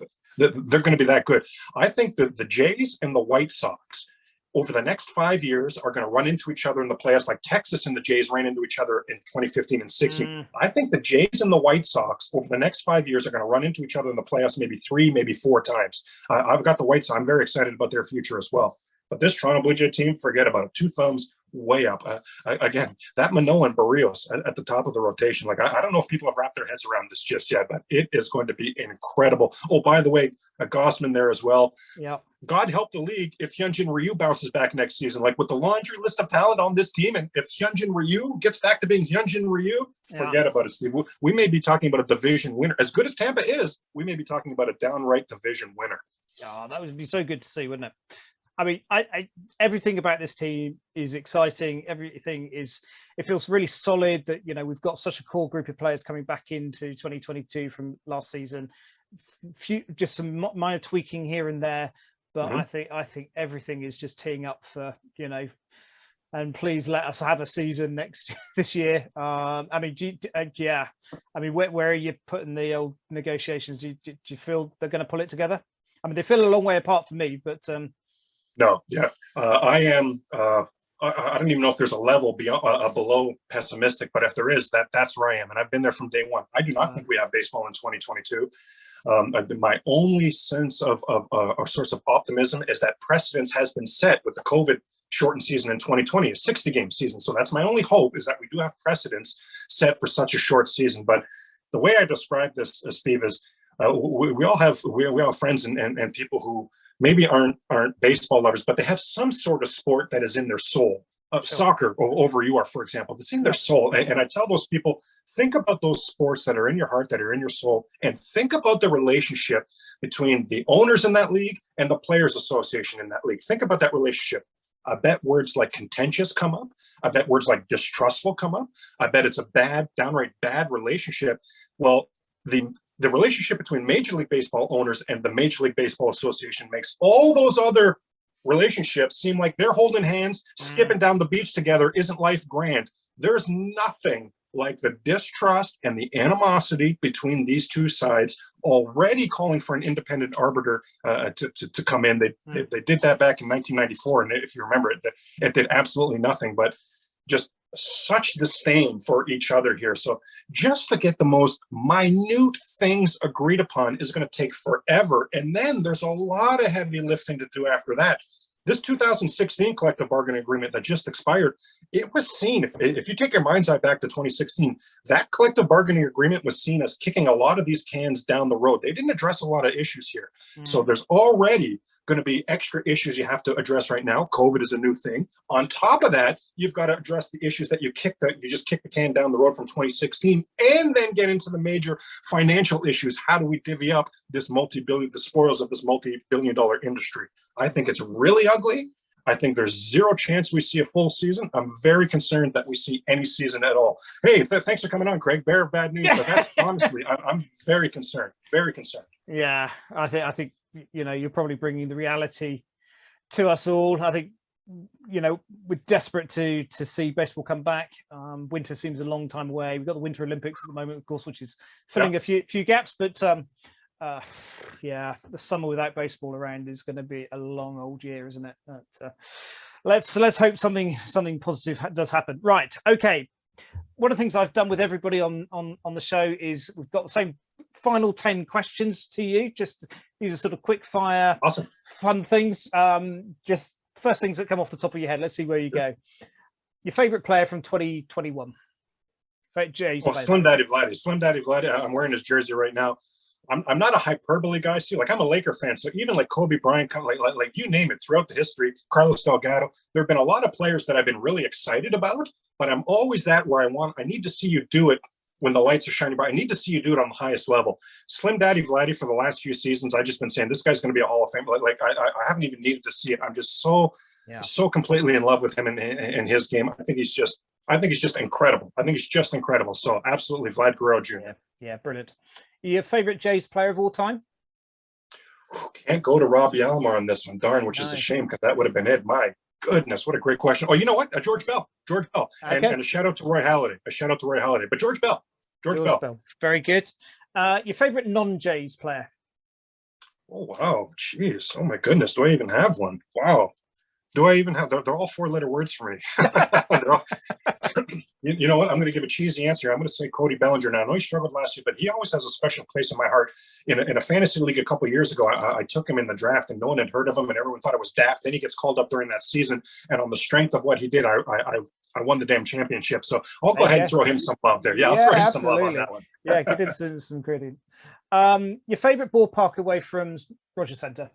going to be that good. I think that the Jays and the White Sox over the next 5 years are going to run into each other in the playoffs like Texas and the Jays ran into each other in 2015 and 16. I think the Jays and the White Sox over the next 5 years are going to run into each other in the playoffs maybe 3, maybe 4 times. I've got the White Sox. I'm very excited about their future as well. But this Toronto Blue Jay team, forget about it. 2 thumbs way up. Again, that Manoah and Barrios at the top of the rotation. Like, I don't know if people have wrapped their heads around this just yet, but it is going to be incredible. Oh, by the way, Gossman there as well. Yeah. God help the league if Hyunjin Ryu bounces back next season. Like, with the laundry list of talent on this team, and if Hyunjin Ryu gets back to being Hyunjin Ryu, forget about it, Steve. We may be talking about a division winner. As good as Tampa is, we may be talking about a downright division winner. Oh, that would be so good to see, wouldn't it? I mean, everything about this team is exciting. Everything is, it feels really solid that, you know, we've got such a core group of players coming back into 2022 from last season. Just some minor tweaking here and there, but I think everything is just teeing up for, you know, and please let us have a season this year. I mean, yeah. I mean, where are you putting the old negotiations? Do you feel they're going to pull it together? I mean, they feel a long way apart for me, but no, yeah, I am. I don't even know if there's a level beyond below pessimistic, but if there is, that's where I am, and I've been there from day one. I do not think we have baseball in 2022. My only sense of or source of optimism is that precedence has been set with the COVID shortened season in 2020, a 60-game season. So that's my only hope, is that we do have precedence set for such a short season. But the way I describe this, Steve, is we all have friends and people who maybe aren't baseball lovers, but they have some sort of sport that is in their soul. Soccer over you are, for example, it's in their soul. And I tell those people, think about those sports that are in your heart, that are in your soul, and think about the relationship between the owners in that league and the players association in that league. Think about that relationship. I bet words like contentious come up. I bet words like distrustful come up. I bet it's a downright bad relationship. Well, the relationship between Major League Baseball owners and the Major League Baseball Association makes all those other relationships seem like they're holding hands, skipping down the beach together. Isn't life grand? There's nothing like the distrust and the animosity between these two sides already calling for an independent arbiter to come in. They did that back in 1994, and if you remember it did absolutely nothing but just such disdain for each other here. So just to get the most minute things agreed upon is going to take forever. And then there's a lot of heavy lifting to do after that. This 2016 collective bargaining agreement that just expired, it was seen, if you take your mind's eye back to 2016, that collective bargaining agreement was seen as kicking a lot of these cans down the road. They didn't address a lot of issues here. So there's already going to be extra issues you have to address right now. COVID is a new thing. On top of that, you've got to address the issues that you just kick the can down the road from 2016, and then get into the major financial issues. How do we divvy up the spoils of this multi-billion-dollar industry? I think it's really ugly. I think there's zero chance we see a full season. I'm very concerned that we see any season at all. Hey, thanks for coming on, Craig. Bearer of bad news, but that's honestly, I'm very concerned. Very concerned. Yeah, I think. You know, you're probably bringing the reality to us all. I think, you know, we're desperate to see baseball come back. Winter seems a long time away. We've got the Winter Olympics at the moment, of course, which is filling a few gaps. But yeah, the summer without baseball around is going to be a long old year, isn't it? But, let's hope something positive does happen. Right. Okay. One of the things I've done with everybody on the show is we've got the same final 10 questions to you. Just these are sort of quick fire, awesome, fun things. Just first things that come off the top of your head. Let's see where you go. Your favorite player from 2021? Jays player. Slim Daddy Vladdy. Slim Daddy Vladdy. I'm wearing his jersey right now. I'm not a hyperbole guy, too. Like, I'm a Laker fan, so even like Kobe Bryant, like you name it, throughout the history, Carlos Delgado, there have been a lot of players that I've been really excited about, but I'm always that where I need to see you do it when the lights are shining bright. I need to see you do it on the highest level. Slim Daddy Vladdy, for the last few seasons, I've just been saying, this guy's going to be a Hall of Fame. Like I haven't even needed to see it. I'm just so completely in love with him and his game. I think he's just incredible. I think he's just incredible. So absolutely, Vlad Guerrero Jr. Yeah, brilliant. Your favorite Jays player of all time? Can't go to Robbie Alomar on this one, darn, which is a shame because that would have been it. My goodness, what a great question. Oh, you know what? George Bell. Okay. And a shout out to Roy Halladay. But George Bell. George Bell. Very good. Your favorite non-Jays player? Oh, wow. Jeez. Oh, my goodness. Do I even have one? Wow. Do I even have? They're all four-letter words for me. You know what? I'm going to give a cheesy answer. I'm going to say Cody Ballinger. Now, I know he struggled last year, but he always has a special place in my heart. In a fantasy league a couple of years ago, I took him in the draft, and no one had heard of him, and everyone thought it was daft. Then he gets called up during that season, and on the strength of what he did, I won the damn championship. So I'll go ahead and throw him some love there. Yeah, I'll throw him some love on that one. Yeah, give him some credit. Your favorite ballpark away from Rogers Center?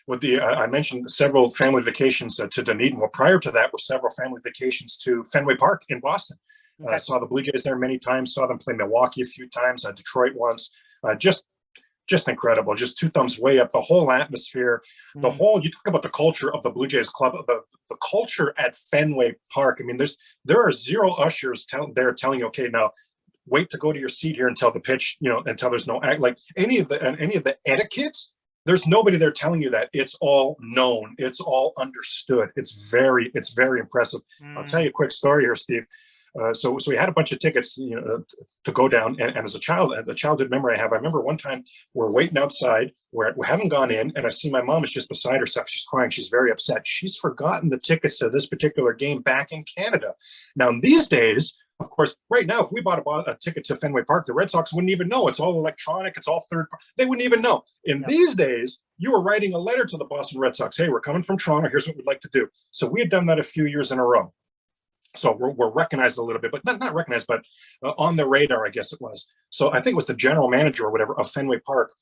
With I mentioned several family vacations to Dunedin. Well, prior to that were several family vacations to Fenway Park in Boston. Okay. I saw the Blue Jays there many times, saw them play Milwaukee a few times, Detroit once. Just incredible. Just two thumbs way up. The whole atmosphere, you talk about the culture of the Blue Jays club, the culture at Fenway Park. I mean, there are zero ushers there telling you, okay, now wait to go to your seat here until the pitch, until there's no act. Like any of the etiquette. There's nobody there telling you that. It's all known. It's all understood. It's very impressive. I'll tell you a quick story here, Steve. So we had a bunch of tickets, to go down. And as a childhood memory I remember one time we're waiting outside. We haven't gone in, and I see my mom is just beside herself. She's crying. She's very upset. She's forgotten the tickets to this particular game back in Canada. Now, in these days, of course, right now, if we bought a ticket to Fenway Park, the Red Sox wouldn't even know. It's all electronic. It's all third party. They wouldn't even know. In these days, you were writing a letter to the Boston Red Sox. Hey, we're coming from Toronto. Here's what we'd like to do. So we had done that a few years in a row. So we're recognized a little bit, but not recognized, but on the radar, I guess it was. So I think it was the general manager or whatever of Fenway Park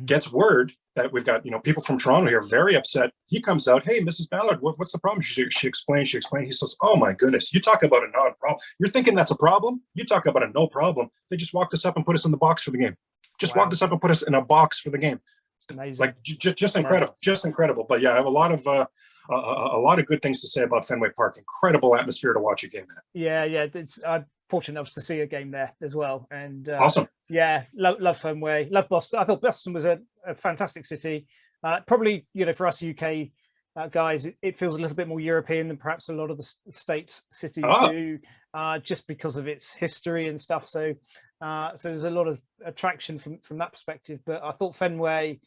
gets word that we've got, people from Toronto here very upset. He comes out, hey, Mrs. Ballard, what's the problem? She explains. He says, oh my goodness, you talk about a non-problem. You're thinking that's a problem? You talk about a no problem. They just walked us up and put us in the box for the game. Walked us up and put us in a box for the game. Amazing. Like just incredible, just incredible. But yeah, I have a lot of good things to say about Fenway Park. Incredible atmosphere to watch a game at. Yeah. I'm fortunate enough to see a game there as well. And awesome. Yeah, love Fenway, love Boston. I thought Boston was a fantastic city. Probably, for us UK guys, it feels a little bit more European than perhaps a lot of the states cities do, just because of its history and stuff. So there's a lot of attraction from that perspective. But I thought Fenway.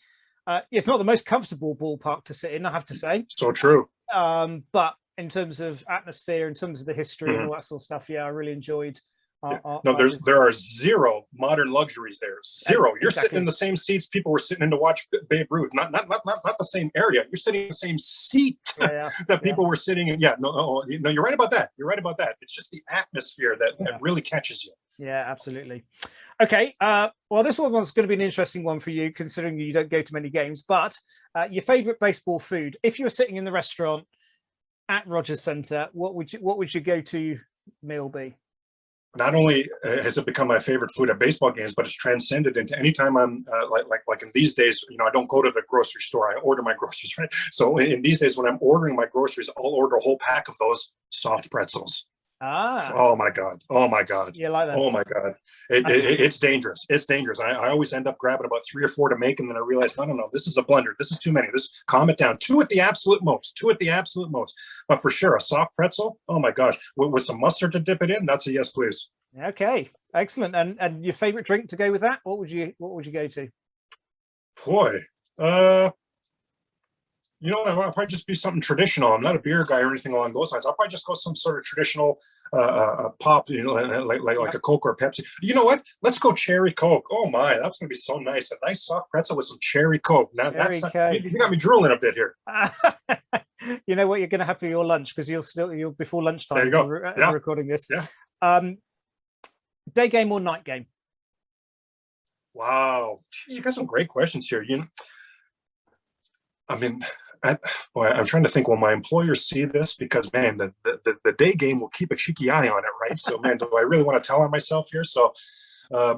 It's not the most comfortable ballpark to sit in, I have to say. So true. But in terms of atmosphere, in terms of the history and all that sort of stuff, I really enjoyed. There are zero modern luxuries there. Zero. You're sitting in the same seats people were sitting in to watch Babe Ruth. Not the same area. You're sitting in the same seat that people were sitting in. Yeah, no, you're right about that. It's just the atmosphere that really catches you. Yeah, absolutely. Okay, well, this one's going to be an interesting one for you, considering you don't go to many games. But your favorite baseball food, if you were sitting in the restaurant at Rogers Center, what would your go-to meal be? Not only has it become my favorite food at baseball games, but it's transcended into any time I'm like in these days, I don't go to the grocery store. I order my groceries. Right? So in these days, when I'm ordering my groceries, I'll order a whole pack of those soft pretzels. Oh my God. You like that? Oh my God. It's dangerous. It's dangerous. I always end up grabbing about 3 or 4 to make. And then I realize, no, this is a blunder. This is too many. Calm it down. 2 at the absolute most. But for sure, a soft pretzel. Oh my gosh. With some mustard to dip it in. That's a yes, please. Okay. Excellent. And your favorite drink to go with that? What would you go to? Boy, I'll probably just be something traditional. I'm not a beer guy or anything along those lines. I'll probably just go some sort of traditional pop, like a Coke or a Pepsi. You know what? Let's go cherry Coke. Oh my, that's going to be so nice. A nice soft pretzel with some cherry Coke. Now you got me drooling a bit here. You know what you're going to have for your lunch, because you'll before lunchtime. There you go. We're recording this. Yeah. Day game or night game? Wow. Jeez, you got some great questions here. I mean, I'm trying to think, will my employers see this? Because, man, the day game will keep a cheeky eye on it, right? So, man, do I really want to tell on myself here? So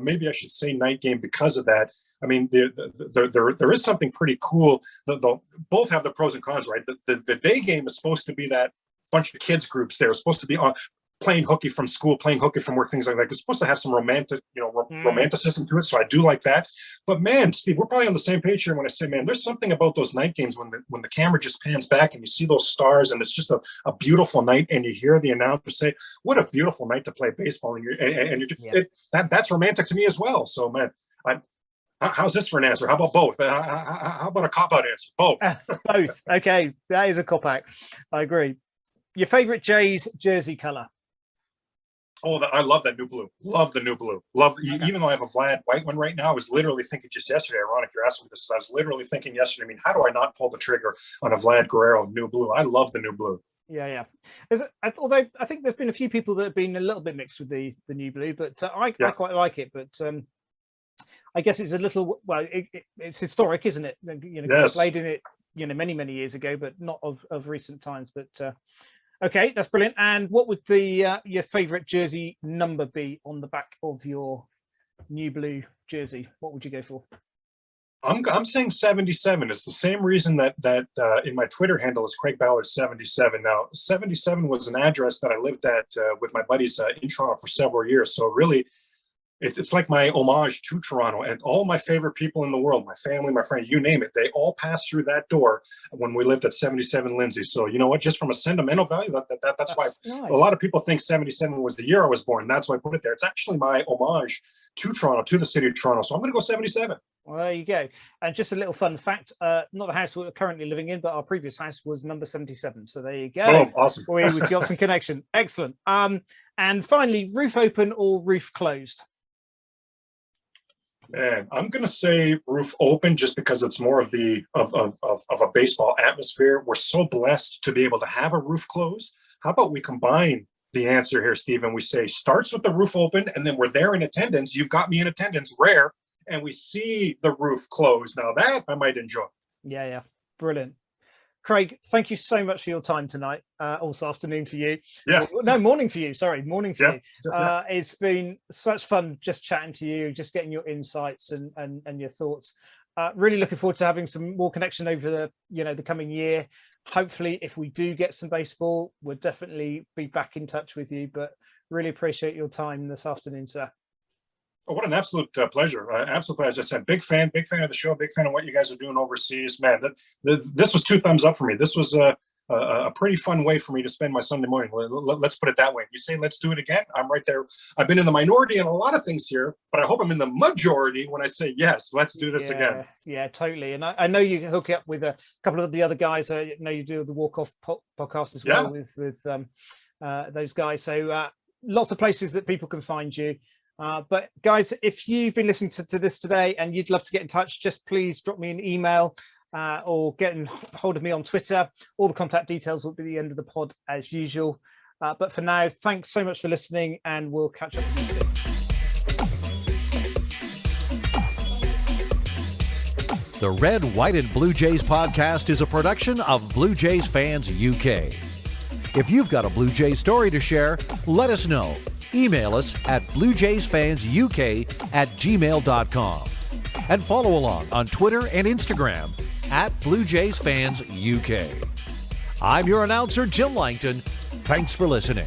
maybe I should say night game because of that. I mean, there is something pretty cool. Both have the pros and cons, right? The day game is supposed to be that bunch of kids groups there. It's supposed to be playing hooky from school, playing hooky from work, things like that. It's supposed to have some romanticism to it. So I do like that. But man, Steve, we're probably on the same page here when I say, man, there's something about those night games when the camera just pans back and you see those stars and it's just a beautiful night, and you hear the announcer say, "What a beautiful night to play baseball," that's romantic to me as well. So man, how's this for an answer? How about both? How about a cop-out answer? Both. Both. Okay, that is a cop-out. I agree. Your favorite Jays jersey color? Oh, I love that new blue. Love the new blue. Even though I have a Vlad white one right now, I was literally thinking just yesterday, ironic you're asking me this, I was literally thinking yesterday, I mean, how do I not pull the trigger on a Vlad Guerrero new blue? I love the new blue. Yeah. Although I think there's been a few people that have been a little bit mixed with the new blue, but I quite like it. But I guess it's a little, well, it's historic, isn't it? Yes. I played in it, many years ago, but not of recent times. But okay, that's brilliant. And what would your favorite jersey number be on the back of your new blue jersey? What would you go for? I'm saying 77. It's the same reason that in my Twitter handle is Craig Ballard 77. Now, 77 was an address that I lived at with my buddies in Toronto for several years. So really, it's like my homage to Toronto, and all my favorite people in the world, my family, my friends, you name it, they all passed through that door when we lived at 77 Lindsay. So you know what, just from a sentimental value, that's why nice. A lot of people think 77 was the year I was born. That's why I put it there. It's actually my homage to Toronto, to the city of Toronto. So I'm going to go 77. Well, there you go. And just a little fun fact, not the house we're currently living in, but our previous house was number 77. So there you go. Oh, awesome. We've got some connection. Excellent. And finally, roof open or roof closed? Man, I'm going to say roof open just because it's more of a baseball atmosphere. We're so blessed to be able to have a roof closed. How about we combine the answer here, Stephen? We say starts with the roof open, and then we're there in attendance. You've got me in attendance, rare, and we see the roof closed. Now that I might enjoy. Yeah. Brilliant. Craig, thank you so much for your time tonight, also afternoon for you. Yeah. No, morning for you. Sorry, morning for you. Yeah. It's been such fun just chatting to you, just getting your insights and your thoughts. Really looking forward to having some more connection over the coming year. Hopefully, if we do get some baseball, we'll definitely be back in touch with you. But really appreciate your time this afternoon, sir. Oh, what an absolute pleasure. Absolute pleasure. As I said, big fan of the show, big fan of what you guys are doing overseas. Man, this was 2 thumbs up for me. This was a pretty fun way for me to spend my Sunday morning. Let's put it that way. You say, let's do it again. I'm right there. I've been in the minority in a lot of things here, but I hope I'm in the majority when I say, yes, let's do this again. Yeah, totally. And I know you hook up with a couple of the other guys. I know you do the Walk Off podcast as well with those guys. So lots of places that people can find you. But guys, if you've been listening to this today and you'd love to get in touch, just please drop me an email or get in hold of me on Twitter. All the contact details will be at the end of the pod as usual. But for now, thanks so much for listening, and we'll catch up with you soon. The Red, White, and Blue Jays podcast is a production of Blue Jays Fans UK. If you've got a Blue Jays story to share, let us know. Email us at bluejaysfansuk@gmail.com and follow along on Twitter and Instagram at Blue Jays Fans UK. I'm your announcer, Jim Langton. Thanks for listening.